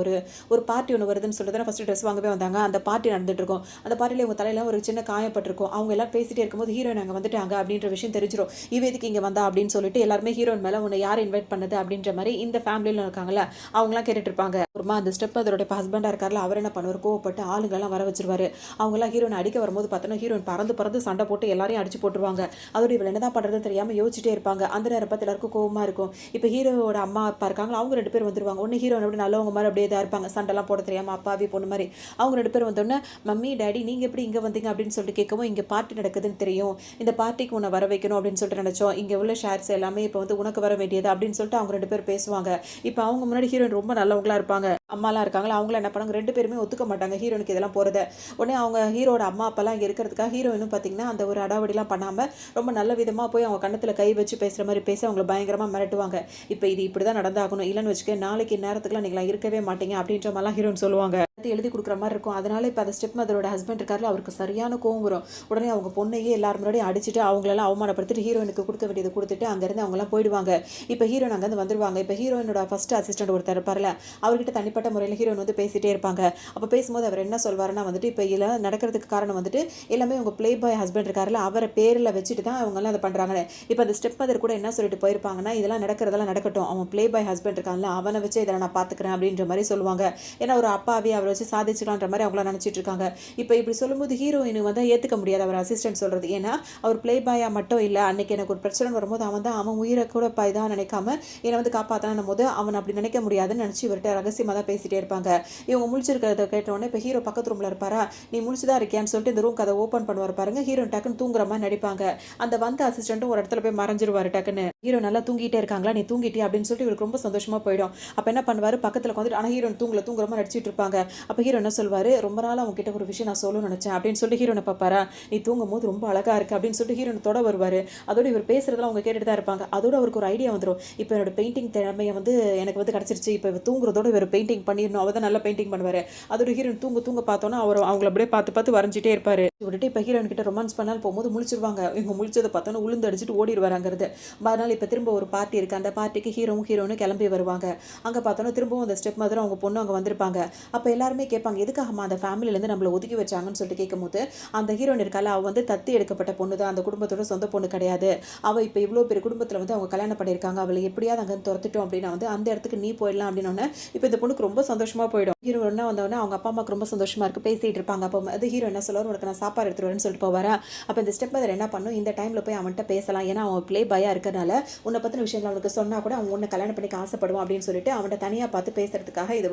ஒரு பார்ட்டி ஒன்று வருதுன்னு சொல்லிட்டு தான் ஃபர்ஸ்ட் ட்ரெஸ் வாங்கவே வந்தாங்க. அந்த பார்ட்டி நடந்துட்டு இருக்கும். அந்த பார்ட்டியில் இவங்க தலையில ஒரு சின்ன காயப்பட்டிருக்கும். அவங்க எல்லாம் பேசிட்டே இருக்கும்போது ஹீரோயின் அங்கே வந்துட்டாங்க அப்படின்ற விஷயம் தெரிஞ்சிடும். இவ எதுக்கு இங்கே வந்தா அப்படின்னு சொல்லிட்டு எல்லாருமே ஹீரோயின் மேலே உன்னை யார் இன்வைட் பண்ணது அப்படின்ற மாதிரி இந்த ஃபேமிலியில் இருக்காங்கல்ல அவங்களாம் கேட்டுட்டு இருப்பாங்க. அப்புறமா அந்த ஸ்டெப் அதோட ஹஸ்பண்டாக இருக்கார்ல அவர் என்ன பண்ணுவார், கோவப்பட்டு ஆளுங்கெல்லாம் வர வச்சிருவாரு. அவங்களாம் ஹீரோயின் அடிக்க வரும்போது பார்த்தோன்னா ஹீரோயின் பறந்து சண்டை போட்டு எல்லாரையும் அடிச்சு போட்டுருவாங்க. அதோட இவள் என்னதான் பண்ணுறதுன்னு தெரியாமல் யோசிச்சுட்டே இருப்பாங்க. அந்த நேரம் பார்த்து எல்லாருக்கும் கோவமாக இருக்கும். இப்போ ஹீரோட அம்மா அப்பா இருக்காங்களா அவங்க 2 பேர் வந்துருவாங்க. ஒன்று ஹீரோயின் அப்படி நல்லவங்க மாதிரி அப்படியே இதாக இருப்பாங்க, சண்டைலாம் போட தெரியாமல் அப்பாவி பொண்ணு மாதிரி. அவங்க 2 பேர் வந்தோடனே மம்மி டேடி நீங்கள் எப்படி இங்கே வந்தீங்க அப்படின்னு சொல்லிட்டு கேட்கவும் இங்கே பார்ட்டி நடக்குதுன்னு தெரியும், இந்த பார்ட்டிக்கு உன்னை வர வைக்கணும் அப்படின்னு சொல்லிட்டு நினச்சோம், இங்கே உள்ள ஷேர்ஸ் எல்லாமே இப்போ வந்து உனக்கு வர வேண்டியது அப்படின்னு சொல்லிட்டு அவங்க 2 பேர் பேசுவாங்க. இப்போ அவங்க முன்னாடி ஹீரோயின் ரொம்ப நல்லவங்களா இருப்பாங்க. அம்மாலாம் இருக்காங்களா அவங்கள என்ன பண்ணாங்க 2 பேருமே ஒத்துக்க மாட்டாங்க ஹீரோனுக்கு இதெல்லாம் போகிறத. உடனே அவங்க ஹீரோட அம்மா அப்பாலாம் இங்கே இருக்கிறதுக்காக ஹீரோயினும் பார்த்தீங்கன்னா அந்த ஒரு அடாவடிலாம் பண்ணாமல் ரொம்ப நல்ல விதமாக போய் அவங்க கண்ணத்தில் கை வச்சு பேசுகிற மாதிரி பேசி அவங்கள பயங்கரமாக மிரட்டுவாங்க. இப்போ இது இப்படி தான் நடந்தாகணும், இல்லைன்னு வச்சுக்க நாளைக்கு நேரத்துக்குலாம் நீங்களாம் இருக்கவே மாட்டீங்க அப்படின்ற மாதிரிலாம் ஹீரோயின் சொல்லுவாங்க. எடுத்து எழுதி கொடுக்குற மாதிரி இருக்கும். அதனால இப்போ அந்த ஸ்டெப் மதரோட ஹஸ்பண்ட் இருக்காருல, அவருக்கு சரியான கோவம் வரும். உடனே அவங்க பொண்ணையே எல்லாரும் முன்னாடியும் அடிச்சுட்டு அவங்களெல்லாம் அவமானப்படுத்திட்டு ஹீரோயினுக்கு கொடுக்க வேண்டியதை கொடுத்துட்டு அங்கேருந்து அவங்கலாம் போயிடுவாங்க. இப்போ ஹீரோயின் அங்கேருந்து வந்துருவாங்க. இப்போ ஹீரோயினோட ஃபர்ஸ்ட் அசிஸ்டன்ட் ஒருத்தர் இருப்பார்ல, அவர்கிட்ட தனிப்பட்ட முறையில் ஹீரோயின் வந்து பேசிகிட்டே இருப்பாங்க. அப்போ பேசும்போது அவர் என்ன சொல்வாருன்னா வந்துட்டு, இப்போ இதில் நடக்கிறதுக்கு காரணம் வந்துட்டு எல்லாமே உங்கள் ப்ளே பாய் ஹஸ்பண்ட் இருக்காருல, அவரை பேரில் வச்சுட்டு தான் அவங்கெல்லாம் அதை பண்ணுறாங்க. இப்போ அந்த ஸ்டெப் மதர் கூட என்ன சொல்லிட்டு போயிருப்பாங்கன்னா, இதெல்லாம் நடக்கிறதெல்லாம் நடக்கட்டும், அவன் ப்ளே பாய் ஹஸ்பண்ட் இருக்கான்ல, அவனை வச்சு இதெல்லாம் நான் பார்த்துக்கிறேன் அப்படின்ற மாதிரி சொல்லுவாங்க. ஏன்னா ஒரு அப்பாவே அவரை வச்சு சாதிச்சுக்கலான்ற மாதிரி அவங்கள நினச்சிட்டு இருக்காங்க. இப்போ இப்படி சொல்லும்போது ஹீரோயின் வந்து ஏற்றுக்க முடியாது அவர் அசிஸ்டன்ட் சொல்கிறது. ஏன்னா அவர் ப்ளே பாயா மட்டும் இல்லை, அன்னைக்கு எனக்கு ஒரு பிரச்சனை வரும்போது அவன் உயிரை கூட இதாக நினைக்காம என்னை வந்து காப்பாற்றானும் போது அவன் அப்படி நினைக்க முடியாதுன்னு நினச்சி இவர்கிட்ட ரகசியமாக தான் பேசிகிட்டே இருப்பாங்க. இவங்க முழிச்சிருக்கிறத கேட்டோடனே இப்போ ஹீரோ பக்கத்து ரூமில் இருப்பாரா, நீ முழிச்சுதான் இருக்கியான்னு சொல்லிட்டு இந்த ரூம் கதை ஓப்பன் பண்ணுவார் பாருங்க. ஹீரோ டக்குன்னு தூங்குற மாதிரி நடிப்பாங்க. அந்த வந்த அசிஸ்டண்ட்டும் ஒரு இடத்துல போய் மறைஞ்சிருவார் டக்குன்னு. ஹீரோ நல்லா தூங்கிட்டே இருக்காங்களா, நீ தூங்கிட்டியா அப்படின்னு சொல்லிட்டு இவருக்கு ரொம்ப சந்தோஷமாக போயிடும். அப்போ என்ன பண்ணுவார், பக்கத்தில் வந்துட்டு ஆனால் ஹீரோன் தூங்குற மாதிரி நடிச்சிட்டு இருப்பாங்க. அப்போ ஹீரோ என்ன சொல்வார், ரொம்ப நாள் அவங்க கிட்ட ஒரு விஷயம் நான் சொல்லணும்னு நினச்சேன் அப்படின்னு சொல்லிட்டு ஹீரோனை பார்ப்பாரா, நீ தூங்கும் போது ரொம்ப அழகாக இருக்குது அப்படின்னு சொல்லிட்டு ஹீரோனை தொட வருவார். அதோட இவர் பேசுறதுலாம் அவங்க கேட்டுட்டு தான் இருப்பாங்க. அதோட அவருக்கு ஒரு ஐடியா வந்துடும், இப்போ என்னோட பெயிண்டிங் திறமையை வந்து எனக்கு வந்து கிடச்சிருச்சு, இப்போ தூங்குறதோட இவர் பெயிண்டிங் பண்ணிடணும், அவர் தான் நல்லா பெயிண்டிங் பண்ணுவார். அதோட ஹீரோயின் தூங்க பார்த்தோன்னா அவங்கள அப்படியே பார்த்து வரைஞ்சிட்டே இருப்பார். விட்டுட்டு இப்போ ஹீரோயின் கிட்ட ரொமான்ஸ் பண்ணால் போகும்போது முழிச்சிருவாங்க. இவங்க முழிச்சதை பார்த்தோன்னா உளுந்து அடிச்சுட்டு ஓடிடுவாங்கிறது. மறுநாள் இப்போ திரும்ப ஒரு பார்ட்டி இருக்குது. அந்த பார்ட்டிக்கு ஹீரோனும் கிளம்பி வருவாங்க. அங்கே பார்த்தோன்னா திரும்பவும் அந்த ஸ்டெப் மதரும் அவங்க பொண்ணு அங்கே வந்திருப்பாங்க. அப்போ எல்லாருமே கேட்பாங்க, எதுக்காகமா அந்த ஃபேமிலியிலேருந்து நம்மளை ஒதுக்கி வச்சாங்கன்னு சொல்லிட்டு கேட்கும்போது, அந்த ஹீரோயின் இருக்கால, அவள் வந்து தத்தி எடுக்கப்பட்ட பொண்ணு தான், அந்த குடும்பத்தோட சொந்த பொண்ணு கிடையாது. அவள் இப்போ இவ்வளோ பெரிய குடும்பத்தில் வந்து அவங்க கல்யாணம் பண்ணியிருக்காங்க, அவளை எப்படியாவது அங்கே துரத்துட்டோம் அப்படின்னா வந்து அந்த இடத்துக்கு நீ போயிடலாம் அப்படின்னோடனே இப்போ இந்த பொண்ணுக்கு ரொம்ப சந்தோஷமாக போயிடும். ஹீரோ என்ன வந்தோடனே அவங்க அப்பா அம்மாவுக்கு ரொம்ப சந்தோஷமாக இருக்குது, பேசிகிட்டு இருப்பாங்க. அப்போ அது ஹீரோ என்ன சொல்லுவார், உனக்கு நான் சாப்பாடு எடுத்துட்டு வரேன்னு சொல்லிட்டு போவாரா. அப்போ இந்த ஸ்டெப் மதர் என்ன பண்ணும், இந்த டைமில் போய் அவன்கிட்ட பேசலாம், ஏன்னா அவன் ப்ளே பாயா இருக்கிறனால உன்னை பற்றின விஷயங்கள் அவனுக்கு சொன்னால் கூட அவன் உன்னை கல்யாணம் பண்ணிக்க ஆசைப்படுவான் அப்படின்னு சொல்லிட்டு அவன்கிட்ட தனியாக பார்த்து பேசுறதுக்காக இது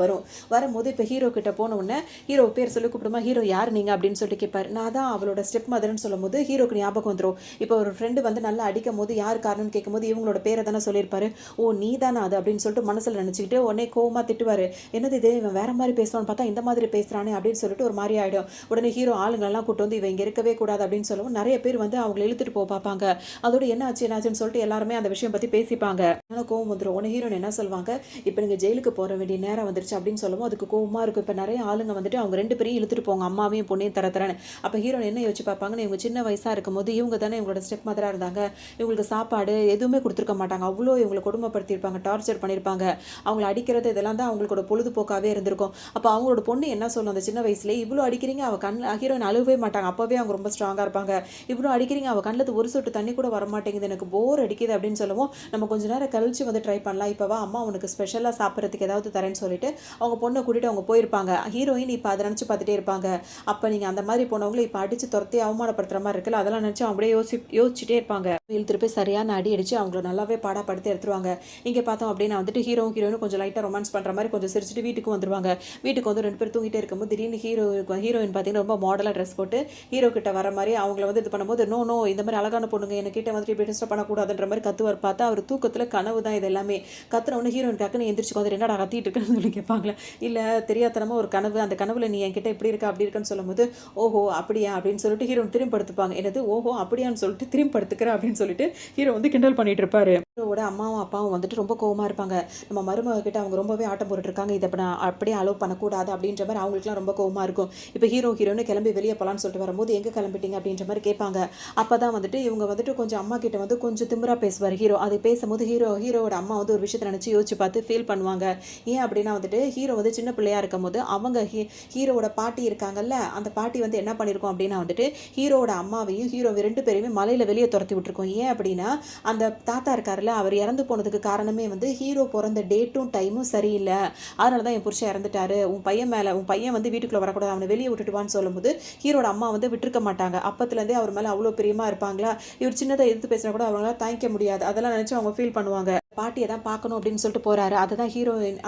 வரும்போது இப்போ ஹீரோ கிட்ட போன உடனே ஹீரோ பேர் சொல்லி கூப்பிடுமா, ஹீரோ யார் நீங்கள் அப்படின்னு சொல்லிட்டு கேட்பார். நான் தான் அவளோட ஸ்டெப் மதர்ன்னு சொல்லும் போது ஹீரோக்கு ஞாபகம் வந்துடும். இப்போ ஒரு ஃப்ரெண்டு வந்து நல்லா அடிக்கும் போது யார் காரணம்னு கேட்கும்போது இவங்களோட பேரை தானே சொல்லியிருப்பாரு. ஓ நீ தானே அது அப்படின்னு சொல்லிட்டு மனசில் நினச்சிக்கிட்டு உடனே கோவமாக திட்டுவார். என்னது இது, இவன் வேற மாதிரி பேசுவான்னு பார்த்தா இந்த மாதிரி பேசுகிறானே அப்படின்னு சொல்லிட்டு ஒரு மாதிரி ஆகிடும். உடனே ஹீரோ ஆளுங்களெல்லாம் கூட்டு வந்து இவன் இங்கே இருக்கவே கூடாது அப்படின்னு சொல்லவும் நிறைய பேர் வந்து அவங்களை இழுத்துட்டு போக பார்ப்பாங்க. அதோட என்னாச்சுன்னு சொல்லிட்டு எல்லாருமே அந்த விஷயம் பற்றி பேசிப்பாங்க. ஆனால் கோவம் வந்துடும். உடனே ஹீரோன் என்ன சொல்லுவாங்க, இப்போ நீங்கள் ஜெயிலுக்கு போகிற வேண்டிய நேரம் வந்துருச்சு அப்படின்னு சொல்லவும் அதுக்கு கோவமாக இருக்கும். இப்போ நிறைய ஆளுங்க வந்துட்டு அவங்க ரெண்டு பேரையும் இழுத்துட்டு போங்க, அம்மாவையும் பொண்ணையும் தரேன்னு. அப்போ ஹீரோன் என்ன யோசிச்சு பார்ப்பாங்கன்னு, இவங்க சின்ன வயசாக இருக்கும் போது இவங்க தானே இவங்களோட ஸ்டெப் மதராக இருந்தாங்க, இவங்களுக்கு சாப்பாடு எதுவுமே கொடுத்துருக்க மாட்டாங்க, அவ்வளோ இவங்களை கொடுமைப்படுத்தியிருப்பாங்க, டார்ச்சர் பண்ணியிருப்பாங்க, அவங்கள அடிக்கிறது இதெல்லாம் தான் அவங்களோட பொழுதுபோக்காகவே இருந்திருக்கும். அப்போ அவங்களோட பொண்ணு என்ன சொல்லும், அந்த சின்ன வயசுலேயே இவ்வளோ அடிக்கிறீங்க, அவள் ஹீரோயின் அழுவே மாட்டாங்க, அப்போவே அவங்க ரொம்ப ஸ்ட்ராங்காக இருப்பாங்க, இவ்வளோ அடிக்கிறீங்க, அவள் கண்ணில் ஒரு சொட்டு தண்ணி கூட வரமாட்டேங்குது, எனக்கு போர் அடிக்குது அப்படின்னு சொல்லவும் நம்ம கொஞ்ச நேரம் கழிச்சு வந்து ட்ரை பண்ணலாம், இப்போவா அம்மா உனக்கு ஸ்பெஷலாக சாப்பிட்றதுக்கு ஏதாவது தரேன்னு சொல்லிட்டு அவங்க பொண்ணை கூட்டிகிட்டு அவங்க போயிருப்பாங்க. ஹீரோயின் இப்போ அதை நினச்சி பார்த்துட்டே இருப்பாங்க. அப்போ நீங்கள் அந்த மாதிரி போனவங்களை இப்போ அடித்து துரத்தி அவமானப்படுத்துகிற மாதிரி இருக்குல்ல, அதெல்லாம் நினச்சி அப்படியே யோசிச்சுட்டே இருப்பாங்க. திருப்பி சரியான அடி அடித்து அவங்கள நல்லாவே பாடப்படுத்தி எடுத்துருவாங்க. இங்கே பார்த்தோம் அப்படின்னா வந்துட்டு ஹீரோயினும் கொஞ்சம் லைட்டாக ரொமான்ஸ் பண்ணுற மாதிரி கொஞ்சம் சிரிச்சுட்டு வீட்டுக்கு வந்துருவாங்க. வீட்டுக்கு வந்து ரெண்டு பேர் தூங்கிட்டே இருக்கும்போது திடீர்னு ஹீரோயின் பார்த்தீங்கன்னா ரொம்ப மாடலாக ட்ரெஸ் போட்டு ஹீரோ கிட்ட வர மாதிரி அவங்கள வந்து இது பண்ணும்போது நோ இந்த மாதிரி அழகான பொண்ணுங்க என்கிட்ட வந்துட்டு இப்படி டிஸ்டர்ப் பண்ணக்கூடாதுன்ற மாதிரி கத்துவார். பார்த்தா அவர் தூக்கத்தில் கனவு தான் இது எல்லாமே. கத்துறவொன்னு ஹீரோயின் டக்குன்னு எந்திரிச்சு வந்து என்னடா கத்திட்டு இருக்குன்னு சொல்லி கேட்பாங்களே, இல்லை தெரியாதனமாக ஒரு கனவு, அந்த கனவுல நீ என்கிட்ட இப்படி இருக்கா அப்படி இருக்குன்னு சொல்லும்போது ஓஹோ அப்படியா அப்படின்னு சொல்லிட்டு ஹீரோயின் திரும்பி படுத்துப்பாங்க. என்னது ஓஹோ அப்படியான்னு சொல்லிட்டு திரும்பி படுத்துக்கிறேன் அப்படின்னு சொல்லிட்டு ஹீரோ வந்து கிண்டல் பண்ணிட்டு இருப்பாரு. ஹீரோவோட அம்மாவும் அப்பாவும் வந்துட்டு ரொம்ப கோவமாக இருப்பாங்க. நம்ம மருமக கிட்ட அவங்க ரொம்பவே ஆட்டம் போட்டுருக்காங்க, இதை நான் அப்படியே அலோவ் பண்ணக்கூடாது அப்படின்ற மாதிரி அவங்களுக்குலாம் ரொம்ப கோவமாக இருக்கும். இப்போ ஹீரோன்னு கிளம்பி வெளியே போகலான்னு சொல்லிட்டு வரும்போது எங்கே கிளம்பிட்டீங்க அப்படின்ற மாதிரி கேட்பாங்க. அப்போ தான் வந்துட்டு இவங்க வந்துட்டு கொஞ்சம் அம்மா கிட்ட வந்து கொஞ்சம் திமிரா பேசுவார் ஹீரோ. அது பேசும்போது ஹீரோவோட அம்மா வந்து ஒரு விஷயத்தை நினச்சி யோசிச்சு பார்த்து ஃபீல் பண்ணுவாங்க. ஏன் அப்படின்னா வந்துட்டு ஹீரோ வந்து சின்ன பிள்ளையா இருக்கும் போது அவங்க ஹீரோவோட பாட்டி இருக்காங்கல்ல, அந்த பாட்டி வந்து என்ன பண்ணியிருக்கோம் அப்படின்னா வந்துட்டு ஹீரோவோட அம்மாவையும் ஹீரோ ரெண்டு பேரையுமே மலையில் வெளியே துரத்தி விட்டுருக்கோம். ஏன் அப்படின்னா அந்த தாத்தா இருக்காருல்ல, அவர் இறந்து போனதுக்கு காரணமே வந்து ஹீரோ பிறந்த டேட்டும் டைமும் சரியில்லை, அதனால தான் என் புருஷன் இறந்துட்டாரு, உன் பையன் வந்து வீட்டுக்குள்ளே வரக்கூடாது, அவனை வெளியே விட்டுட்டுவான்னு சொல்லும்போது ஹீரோட அம்மா வந்து விட்டுருக்க மாட்டாங்க. அப்பத்துலேருந்தே அவர் மேலே அவ்வளோ பிரியமாக இருப்பாங்களா, இவர் சின்னதை எதிர்த்து பேசினா கூட அவங்களால தாங்கிக்க முடியாது, அதெல்லாம் நினச்சி அவங்க ஃபீல் பண்ணுவாங்க. பாட்டியை தான் பார்க்கணும் அப்படின்னு சொல்லிட்டு போகிறாரு. அதை தான்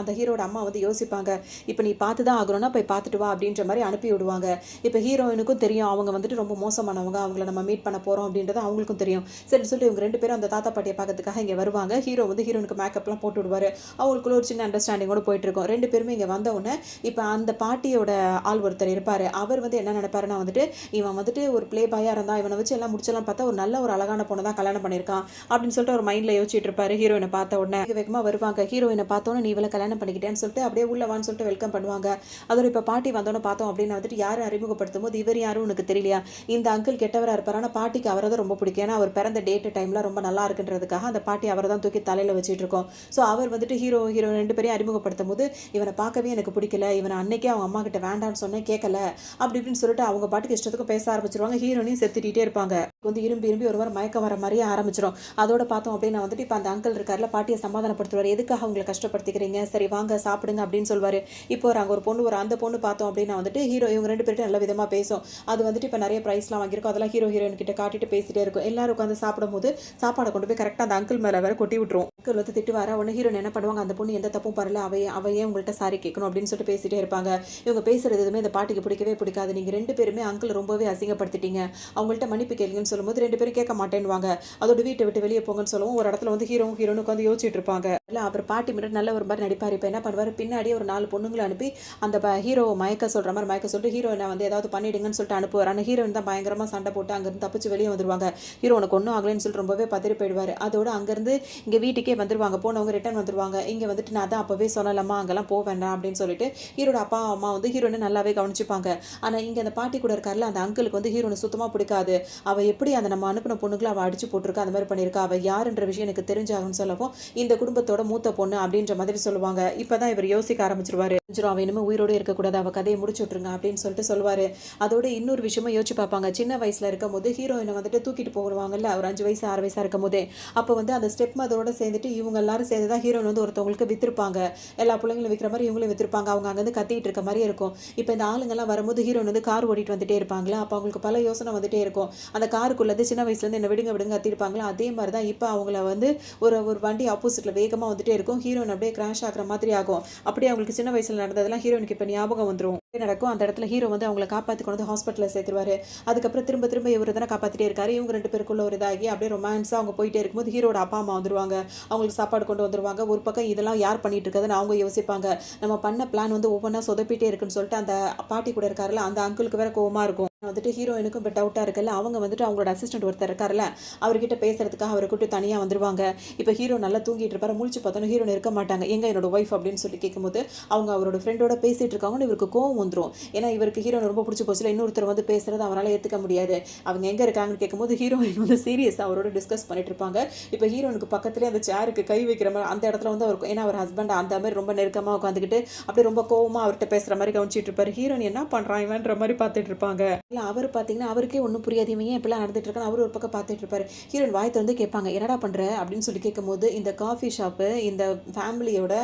அந்த ஹீரோட அம்மா வந்து யோசிப்பாங்க. இப்போ நீ பார்த்து தான் ஆகணும்னா போய் பார்த்துட்டு வா அப்படின்ற மாதிரி அனுப்பி விடுவாங்க. இப்போ ஹீரோயினுக்கும் தெரியும் அவங்க வந்துட்டு ரொம்ப மோசமானவங்க, அவங்கள நம்ம மீட் பண்ண போகிறோம் அப்படின்றது அவங்களுக்கும் தெரியும். சரி சொல்லிட்டு இவங்க ரெண்டு பேரும் அந்த தாத்தா பாட்டியை பார்க்கறதுக்காக இங்கே வருவாங்க. ஹீரோ வந்து ஹீரோனுக்கு மேக்கப்லாம் போட்டு விடுவார். அவங்களுக்குள்ள ஒரு சின்ன அண்டர்ஸ்டாண்டிங்கோடு போயிட்டு இருக்கும். ரெண்டு பேருமே இங்கே வந்தவுடனே இப்போ அந்த பாட்டியோட ஆள் ஒருத்தர் இருப்பார். அவர் வந்து என்ன நினைப்பாருன்னா வந்துட்டு இவன் வந்துட்டு ஒரு ப்ளே பாயாக இருந்தால் இவனை வச்சு எல்லாம் முடிச்சலாம் பார்த்தா ஒரு நல்ல ஒரு அழகான பொண்ணு தான் கல்யாணம் பண்ணியிருக்கான் அப்படின்னு சொல்லிட்டு ஒரு மைண்டில் யோசிச்சுட்டு இருப்பாரு ஹீரோயினை பார்த்த உடனே வேகமாக வருவாங்க. ஹீரோயினை பார்த்தோன்னே நீ இவளை கல்யாணம் பண்ணிக்கிட்டேன்னு சொல்லிட்டு அப்படியே உள்ளவான்னு சொல்லிட்டு வெல்கம் பண்ணுவாங்க. அதோட இப்போ பாட்டி வந்தோன்னு பார்த்தோம் அப்படின்னு வந்துட்டு யாரை அறிமுகப்படுத்தும் போது இவர் யாரும் உனக்கு தெரியலையா, இந்த அங்கிள் கெட்டவராக இருப்பார், ஆனால் பாட்டிக்கு அவரை தான் ரொம்ப பிடிக்கும். ஏன்னா அவர் பிறந்த டேட்டு டைமில் ரொம்ப நல்லா இருக்குன்றதுக்காக அந்த பாட்டி அவரை தான் தூக்கி தலையில் வச்சுட்டு இருக்கோம். ஸோ அவர் வந்துட்டு ஹீரோ ரெண்டு பேரையும் அறிமுகப்படுத்தும் போது இவனை பார்க்கவே எனக்கு பிடிக்கல, இவனை அன்னைக்கே அவங்க அம்மா கிட்ட வேண்டான்னு சொன்னேன் கேட்கல அப்படி இப்படின்னு சொல்லிட்டு அவங்க பாட்டுக்கு இஷ்டத்துக்கும் பேச ஆரம்பிச்சிருவாங்க. ஹீரோனையும் செத்துட்டே இருப்பாங்க. வந்து இரும்பி ஒரு மாதிரி மயக்கம் வர மாதிரியே ஆரம்பிச்சிடும். அதோட பார்த்தோம் அப்படின்னு வந்துட்டு இப்போ அந்த அங்கிள் இருக்காருல பாட்டியை சமாதானப்படுத்துவார். எதுக்காக அவங்களை கஷ்டப்படுத்திக்கிறீங்க, சரி வாங்க சாப்பிடுங்க அப்படின்னு சொல்வார். இப்போ ஒரு பொண்ணு அந்த பொண்ணு பார்த்தோம் அப்படின்னா வந்துட்டு ஹீரோ இவங்க ரெண்டு பேர்ட்டு நல்ல விதமாக பேசும். அது வந்துட்டு இப்போ நிறைய ப்ரைஸ்லாம் வாங்கியிருக்கும். அதெல்லாம் ஹீரோயின் கிட்ட காட்டிட்டு பேசிட்டே இருக்கும். எல்லாரும் உட்காந்து சாப்பிடும்போது சாப்பாடை கொண்டு போய் கரெக்டாக அந்த அங்கிள் மேலே வேற கொட்டி விட்டுரும். அங்கிள் வந்து திட்டு வர உடனே ஹீரோயின் என்ன பண்ணுவாங்க, அந்த பொண்ணு எந்த தப்பும் பரல, அவையே உங்கள்கிட்ட சாரி கேட்கணும் அப்படின்னு சொல்லிட்டு பேசிட்டே இருப்பாங்க. இவங்க பேசுறது எதுவுமே இந்த பாட்டிக்கு பிடிக்கவே பிடிக்காது. நீங்கள் ரெண்டு பேருமே அங்கிள் ரொம்பவே அசிங்கப்படுத்திட்டீங்க, அவங்கள்ட்ட மன்னிப்பு கேளுங்கன்னு சொல்லும்போது ரெண்டு பேரும் கேட்க மாட்டேன்னுவாங்க. அதோட வீட்டை விட்டு வெளியே போங்கன்னு சொல்லவும் ஒரு இடத்துல வந்து ஹீரோனுக்கு வந்து யோசிச்சுட்டு இருப்பாங்க. இல்லை அவர் பாட்டி முன்னாடி நல்ல ஒரு மாதிரி நடிப்பார். இப்போ என்ன பண்ணுவார், பின்னாடியே ஒரு 4 பொண்ணுங்களை அனுப்பி அந்த ஹீரோவை மயக்க சொல்கிற மாதிரி மயக்க சொல்லிட்டு ஹீரோயினை வந்து ஏதாவது பண்ணிடுங்கன்னு சொல்லிட்டு அனுப்புவார். ஆனால் ஹீரோயின் தான் பயங்கரமாக சண்டை போட்டு அங்கேருந்து தப்பிச்சு வெளியே வந்துருவாங்க. ஹீரோனுக்கு ஒன்றும் ஆகலைன்னு சொல்லிட்டு ரொம்பவே பதறி போயிடுவார். அதோட அங்கேருந்து இங்கே வீட்டுக்கே வந்துருவாங்க. போனவங்க ரிட்டர்ன் வந்துருவாங்க. இங்கே வந்துட்டு நான் தான் அப்போவே சொல்லலாமா அங்கெல்லாம் போக வேண்டாம் அப்படின்னு சொல்லிட்டு ஹீரோட அப்பா அம்மா வந்து ஹீரோனை நல்லாவே கவனிச்சுப்பாங்க. ஆனால் இங்கே அந்த பாட்டி கூட இருக்காருல அந்த அங்கிளுக்கு வந்து ஹீரோனை சுத்தமாக பிடிக்காது. அவள் எப்படி அந்த நம்ம அனுப்பின பொண்ணுங்களை அவள் அடிச்சு போட்டிருக்கா, அந்த மாதிரி பண்ணியிருக்கா, அவள் யாருன்ற விஷயம் எனக்கு தெரிஞ்சாகுன்னு சொல்லவும் இந்த குடும்பத்தோட மூத்த பொண்ணு அப்படின்ற மாதிரி சொல்லுவாங்க. இப்போதான் இவர் யோசிக்க ஆரம்பிச்சிருவாரு. அவன் இனிமேல் உயிரோடு இருக்கக்கூடாது, அவள் கதையை முடிச்சு விட்ருங்க அப்படின்னு சொல்லிட்டு சொல்லுவார். அதோட இன்னொரு விஷயமும் யோசிச்சு பார்ப்பாங்க. சின்ன வயசில் இருக்கும் போது ஹீரோயினை வந்துட்டு தூக்கிட்டு போடுவாங்கல்ல, ஒரு 5 வயசு 6 வயசாக இருக்கும் போதே, அப்போ வந்து அந்த ஸ்டெப் மதரோட சேர்ந்துட்டு இவங்க எல்லாரும் சேர்ந்து தான் ஹீரோயின் வந்து ஒருத்தவங்களுக்கு வித்திருப்பாங்க. எல்லா பிள்ளைங்களும் விற்கிற மாதிரி இவங்களும் வித்திருப்பாங்க. அவங்க அங்கேருந்து கத்திட்டு இருக்க மாதிரி இருக்கும். இப்போ இந்த ஆளுங்கெல்லாம் வரும்போது ஹீரோயின் வந்து கார் ஓட்டிட்டு வந்துட்டே இருப்பாங்களா, அப்போ அவங்களுக்கு பல யோசனை வந்துட்டே இருக்கும். அந்த காருக்குள்ளது சின்ன வயசுலேருந்து என்ன விடுங்க கத்திருப்பாங்களா, அதே மாதிரி தான் இப்போ அவங்கள வந்து ஒரு வண்டி ஆப்போசிட்டில் வேகமாக வந்துட்டே இருக்கும். ஹீரோயின் அப்படியே கிராஷ் ஆகிற மாதிரி ஆகும். அப்படியே அவங்களுக்கு சின்ன வயசில் நடந்ததெல்லாம் ஹீரோயினுக்கு இப்போ ஞாபகம் வந்துடும். நடக்கும் அந்த இடத்துல ஹீரோ வந்து அவங்களை காப்பாற்றி கொண்டு வந்து ஹாஸ்பிட்டலில் சேர்த்துருவாரு. அதுக்கப்புறம் திரும்ப இவர் தானே காப்பாற்றிட்டே இருக்காரு. இவங்க ரெண்டு பேருக்குள்ள ஒரு இதாகி அப்படியே ரொமான்ஸாக அவங்க போயிட்டே இருக்கும்போது ஹீரோட அப்பா அம்மா வந்துருவாங்க. அவங்களுக்கு சாப்பாடு கொண்டு வந்துருவாங்க. ஒரு பக்கம் இதெல்லாம் யார் பண்ணிட்டு இருக்காதுன்னு அவங்க யோசிப்பாங்க. நம்ம பண்ண பிளான் வந்து ஒவ்வொன்றா சொதப்பிட்டே இருக்குன்னு சொல்லிட்டு அந்த பாட்டி கூட இருக்காருல்ல அந்த அங்கிளுக்கு வேற கோவமாக இருக்கும். வந்துட்டு ஹீரோயினுக்கும் இப்போ டவுட்டாக இருக்குல்ல, அவங்க வந்துட்டு அவங்களோட அசிஸ்டன்ட் ஒருத்தர் இருக்காருல்ல அவர்கிட்ட பேசுறதுக்காக அவரை கூட்டு தனியாக வந்துருவாங்க. இப்போ ஹீரோ நல்லா தூங்கிட்டு இருப்பாரு. முழிச்சு பார்த்தோன்னா ஹீரோயின் இருக்க மாட்டாங்க. எங்க என்னோட ஒய்ஃப் அப்படின்னு சொல்லி கேட்கும்போது அவங்க அவரோட ஃப்ரெண்டோட பேசிட்டு இருக்காங்கன்னு இவருக்கு கோவம் வந்துடும். ஏன்னா இவருக்கு ஹீரோயின் ரொம்ப பிடிச்சி போச்சுல, இன்னொருத்தர் வந்து பேசுறது அவரால் ஏற்றுக்க முடியாது. அவங்க எங்கே இருக்காங்கன்னு கேட்கும்போது ஹீரோயின் வந்து சீரியஸாக அவரோட டிஸ்கஸ் பண்ணிட்டு இருப்பாங்க. இப்போ ஹீரோனுக்கு பக்கத்துலேயே அந்த சேருக்கு கை வைக்கிற மாதிரி அந்த இடத்துல வந்து அவர், ஏன்னா அவர் ஹஸ்பண்ட் அந்த மாதிரி ரொம்ப நெருக்கமாக உட்காந்துக்கிட்டு அப்படியே ரொம்ப கோவமாக அவர்கிட்ட பேசுகிற மாதிரி கவனிச்சிட்டு இருப்பாரு. ஹீரோயின் என்ன பண்ணுறான் இவன்ற மாதிரி பார்த்துட்டு இருப்பாங்க. இல்லை அவர் பார்த்தீங்கன்னா அவருக்கே ஒன்றும் புரியாது, இவன் ஏன் இப்படிலாம் நடந்துட்டு இருக்கான்னு அவர் ஒரு பக்கம் பார்த்துட்டு இருப்பாரு. ஹீரோயின் வாய்த்து வந்து கேட்பாங்க என்னடா பண்ணுற அப்படின்னு சொல்லி கேட்கும்போது இந்த காஃபி ஷாப்பு இந்த ஃபேமிலியோட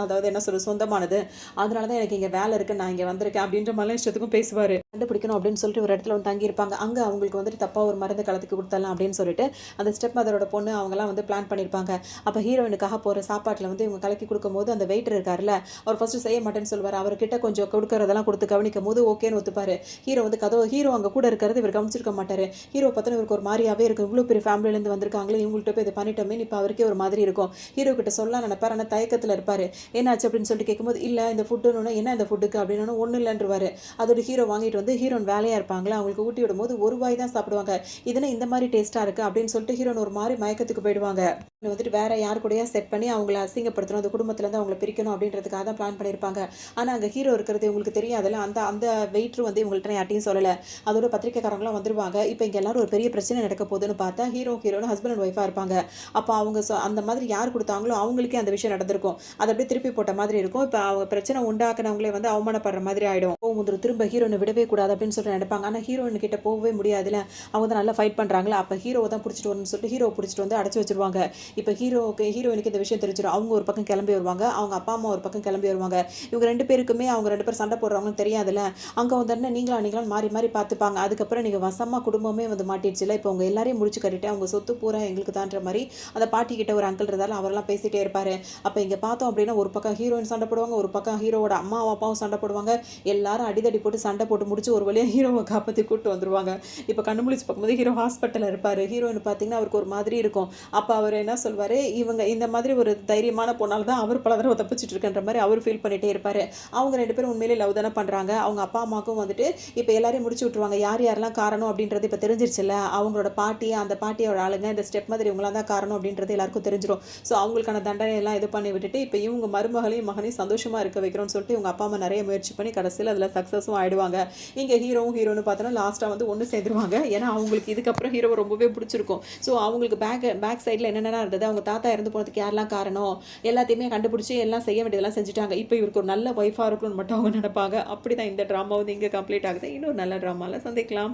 அதாவது என்ன சொல்ற சொந்தமானது, அதனால தான் எனக்கு இங்கே வேலை இருக்குது, நான் இங்கே வந்திருக்கேன் அப்படின்ற மாதிரி இஷ்டத்துக்கும் பேசுவார். கண்டுபிடிக்கணும் அப்படின்னு சொல்லிட்டு ஒரு இடத்துல வந்து தங்கியிருப்பாங்க. அங்கே அவங்களுக்கு வந்துட்டு தப்பாக ஒரு மருந்து கலத்துக்கு கொடுத்தலாம் அப்படின்னு சொல்லிட்டு அந்த ஸ்டெப் மதரோட பொண்ணு அவங்கலாம் வந்து பிளான் பண்ணியிருப்பாங்க. அப்போ ஹீரோயினுக்காக போகிற சாப்பாட்டில் வந்து இவங்க கலக்கி கொடுக்கும்போது அந்த வெயிட்டர் இருக்காருல்ல அவர் ஃபஸ்ட்டு செய்ய மாட்டேன்னு சொல்லுவார். அவர்கிட்ட கொஞ்சம் கொடுக்கறதெல்லாம் கொடுத்து கவனிக்கும் போது ஓகேன்னு ஒத்துப்பாரு. ஹீரோ வந்து ஹீரோ அங்கே கூட இருக்கிறது இவர் கவனிச்சிருக்க மாட்டார். ஹீரோ பார்த்தோன்னா இவருக்கு ஒரு மாதிரியாவே இருக்கும். இவ்வளோ பெரிய ஃபேமிலியிலேருந்து வந்திருக்காங்களே, இவங்கள்ட்ட போய் இதை பண்ணிட்டோமே இப்போ அவருக்கே ஒரு மாதிரி இருக்கும். ஹீரோ கிட்ட சொல்லலாம் நினைப்பார். ஆனால் தயக்கத்தில் இருப்பார். என்னாச்சு அப்படின்னு சொல்லிட்டு கேட்கும்போது இல்லை இந்த ஃபுட்டுன்னு என்ன இந்த ஃபுட்டுக்கு அப்படின்னு ஒன்றும் இல்லைன்றவாரு. அதோட ஹீரோ வாங்கிட்டு வந்து ஹீரோன் வேலையாக இருப்பாங்களா அவங்களுக்கு ஊட்டி விடும் போது ஒரு வாய் தான் சாப்பிடுவாங்க. இதுனா இந்த மாதிரி டேஸ்ட்டாக இருக்குது அப்படின்னு சொல்லிட்டு ஹீரோன் ஒரு மாதிரி மயக்கத்துக்கு போயிடுவாங்க. வந்துட்டு வேற யார் கூடயா செட் பண்ணி அவங்கள அசிங்கப்படுத்தணும், அந்த குடும்பத்துலேருந்து அவங்களை பிரிக்கணும் அப்படின்றதுக்காக தான் பிளான் பண்ணியிருப்பாங்க. ஆனால் அங்கே ஹீரோ இருக்கிறது இவங்களுக்கு தெரியாதுல்ல, அந்த வெயிட்ரு வந்து இவங்கள்ட்ட யார்ட்டையும் சொல்லலை. அதோட பத்திரிக்கைக்காரங்களாம் வந்துருவாங்க. இப்போ இங்கே எல்லாரும் ஒரு பெரிய பிரச்சனை நடக்க போகுதுன்னு பார்த்தா ஹீரோன்னு ஹஸ்பண்ட் அண்ட் ஒய்ஃபாக இருப்பாங்க. அப்போ அவங்க அந்த மாதிரி யார் கொடுத்தாங்களோ அவங்களுக்கே அந்த விஷயம் நடந்திருக்கும். அதை அப்படியே திருப்பி போட்ட மாதிரி இருக்கும். இப்போ அவங்க பிரச்சனை உண்டாக்குனவங்களே வந்து அவமானப்படுற மாதிரி ஆகிடும். வந்து திரும்ப ஹீரோனை விடவே கூடாது அப்படின்னு சொல்லிட்டு நினைப்பாங்க. ஆனால் ஹீரோயின் கிட்ட போகவே முடியாதுல்ல, அவங்க தான் நல்லா ஃபைட் பண்ணுறாங்களா. அப்போ ஹீரோவை தான் பிடிச்சிட்டு வரணும்னு சொல்லிட்டு ஹீரோ பிடிச்சிட்டு வந்து அடைச்சி வச்சிருவாங்க. இப்போ ஹீரோயினுக்கு இந்த விஷயம் தெரிஞ்சிடும். அவங்க ஒரு பக்கம் கிளம்பி வருவாங்க, அவங்க அப்பா அம்மா ஒரு பக்கம் கிளம்பி வருவாங்க. இவங்க ரெண்டு பேருக்குமே அவங்க ரெண்டு பேரும் சண்டை போடுறவங்கன்னு தெரியாதுல்ல. அங்கே வந்து நீங்களா மாறி மாறி பார்த்துப்பாங்க. அதுக்கப்புறம் நீங்கள் வசமாக குடும்பமே வந்து மாட்டிடுச்சுல, இப்போ அவங்க எல்லாரையும் முடிச்சு கட்டிட்டு அவங்க சொத்து பூரா எங்களுக்கு தான்ற மாதிரி அந்த பாட்டி கிட்ட ஒரு அங்கிள் இருந்தாலும் அவரெல்லாம் பேசிகிட்டே இருப்பார். அப்போ இங்கே பார்த்தோம் அப்படின்னா ஒரு பக்கம் ஹீரோயின் சண்டை போடுவாங்க, ஒரு பக்கம் ஹீரோவோட அம்மா அப்பாவும் சண்டை போடுவாங்க. எல்லாரும் அடிதடி போட்டு சண்டை போட்டு முடிச்சு ஒரு வழியாக ஹீரோவை காப்பாற்றி கூப்பிட்டு வந்துருவாங்க. இப்போ கண்ணு முழிச்சு பார்க்கும்போது ஹீரோ ஹாஸ்பிட்டலில் இருப்பார். ஹீரோயின் பார்த்தீங்கன்னா அவருக்கு ஒரு மாதிரி இருக்கும். அப்போ அவர் என்ன என்ன சொல்வாரு, இவங்க இந்த மாதிரி ஒரு தைரியமான பொண்ணால தான் அவர் பல தடவ தப்பிச்சுட்டு இருக்கன்ற மாரி அவரு ஃபீல் பண்ணிட்டே இருப்பாரு. அவங்க 2 பேரும் உண்மையிலேயே லவ் தான பண்றாங்க. அவங்க அப்பா, அம்மாவுக்கும் வந்துட்டு இப்ப எல்லாரையும் முடிச்சு விட்டுருவாங்க. யார் யாரெல்லாம் காரணம் அப்படின்றது இப்ப தெரிஞ்சிருச்சுல்ல. அவங்களோட பாட்டி, அந்த பாட்டியோட ஆளுங்க, இந்த ஸ்டெப் மதர் இவங்கலாம் தான் காரணம் அப்படின்றது எல்லாருக்கும் தெரிஞ்சிரும். ஸோ அவங்களுக்கான தண்டனை எல்லாம் இது பண்ணி விட்டுட்டு, இப்ப இவங்க மருமகளையும், மகனையும் சந்தோஷமா இருக்க வைக்கிறோம்னு சொல்லிட்டு இவங்க அப்பா, அம்மா நெறைய முயற்சி பண்ணி கடைசியில அதுல சக்சஸும் ஆயிடுவாங்க. இங்க ஹீரோவும் ஹீரோன்னு பார்த்தோம்னா லாஸ்ட்டா வந்து ஒண்ணு சேர்ந்துருவாங்க. ஏன்னா அவங்களுக்கு இதுக்கப்புறம் ஹீரோவ ரொம்பவே பிடிச்சிருக்கும். ஸோ அவங்களுக்கு பேக் சைட்ல என்னென்னலாம் இருந்தது, அவங்க தாத்தா இறந்து போனதுக்கு யாரெல்லாம் காரணம், எல்லாத்தையுமே கண்டுபிடிச்சு எல்லாம் செய்ய வேண்டியதெல்லாம் செஞ்சுட்டாங்க. இப்ப இவருக்கு ஒரு நல்ல ஒய்ஃபா இருக்கணும்னு மட்டும் அவங்க நெனைப்பாங்க. அப்படிதான் இந்த ட்ராமா வந்து இங்க கம்ப்ளீட் ஆகுது. இன்னொரு நல்ல ட்ராமால சந்திக்கலாம்.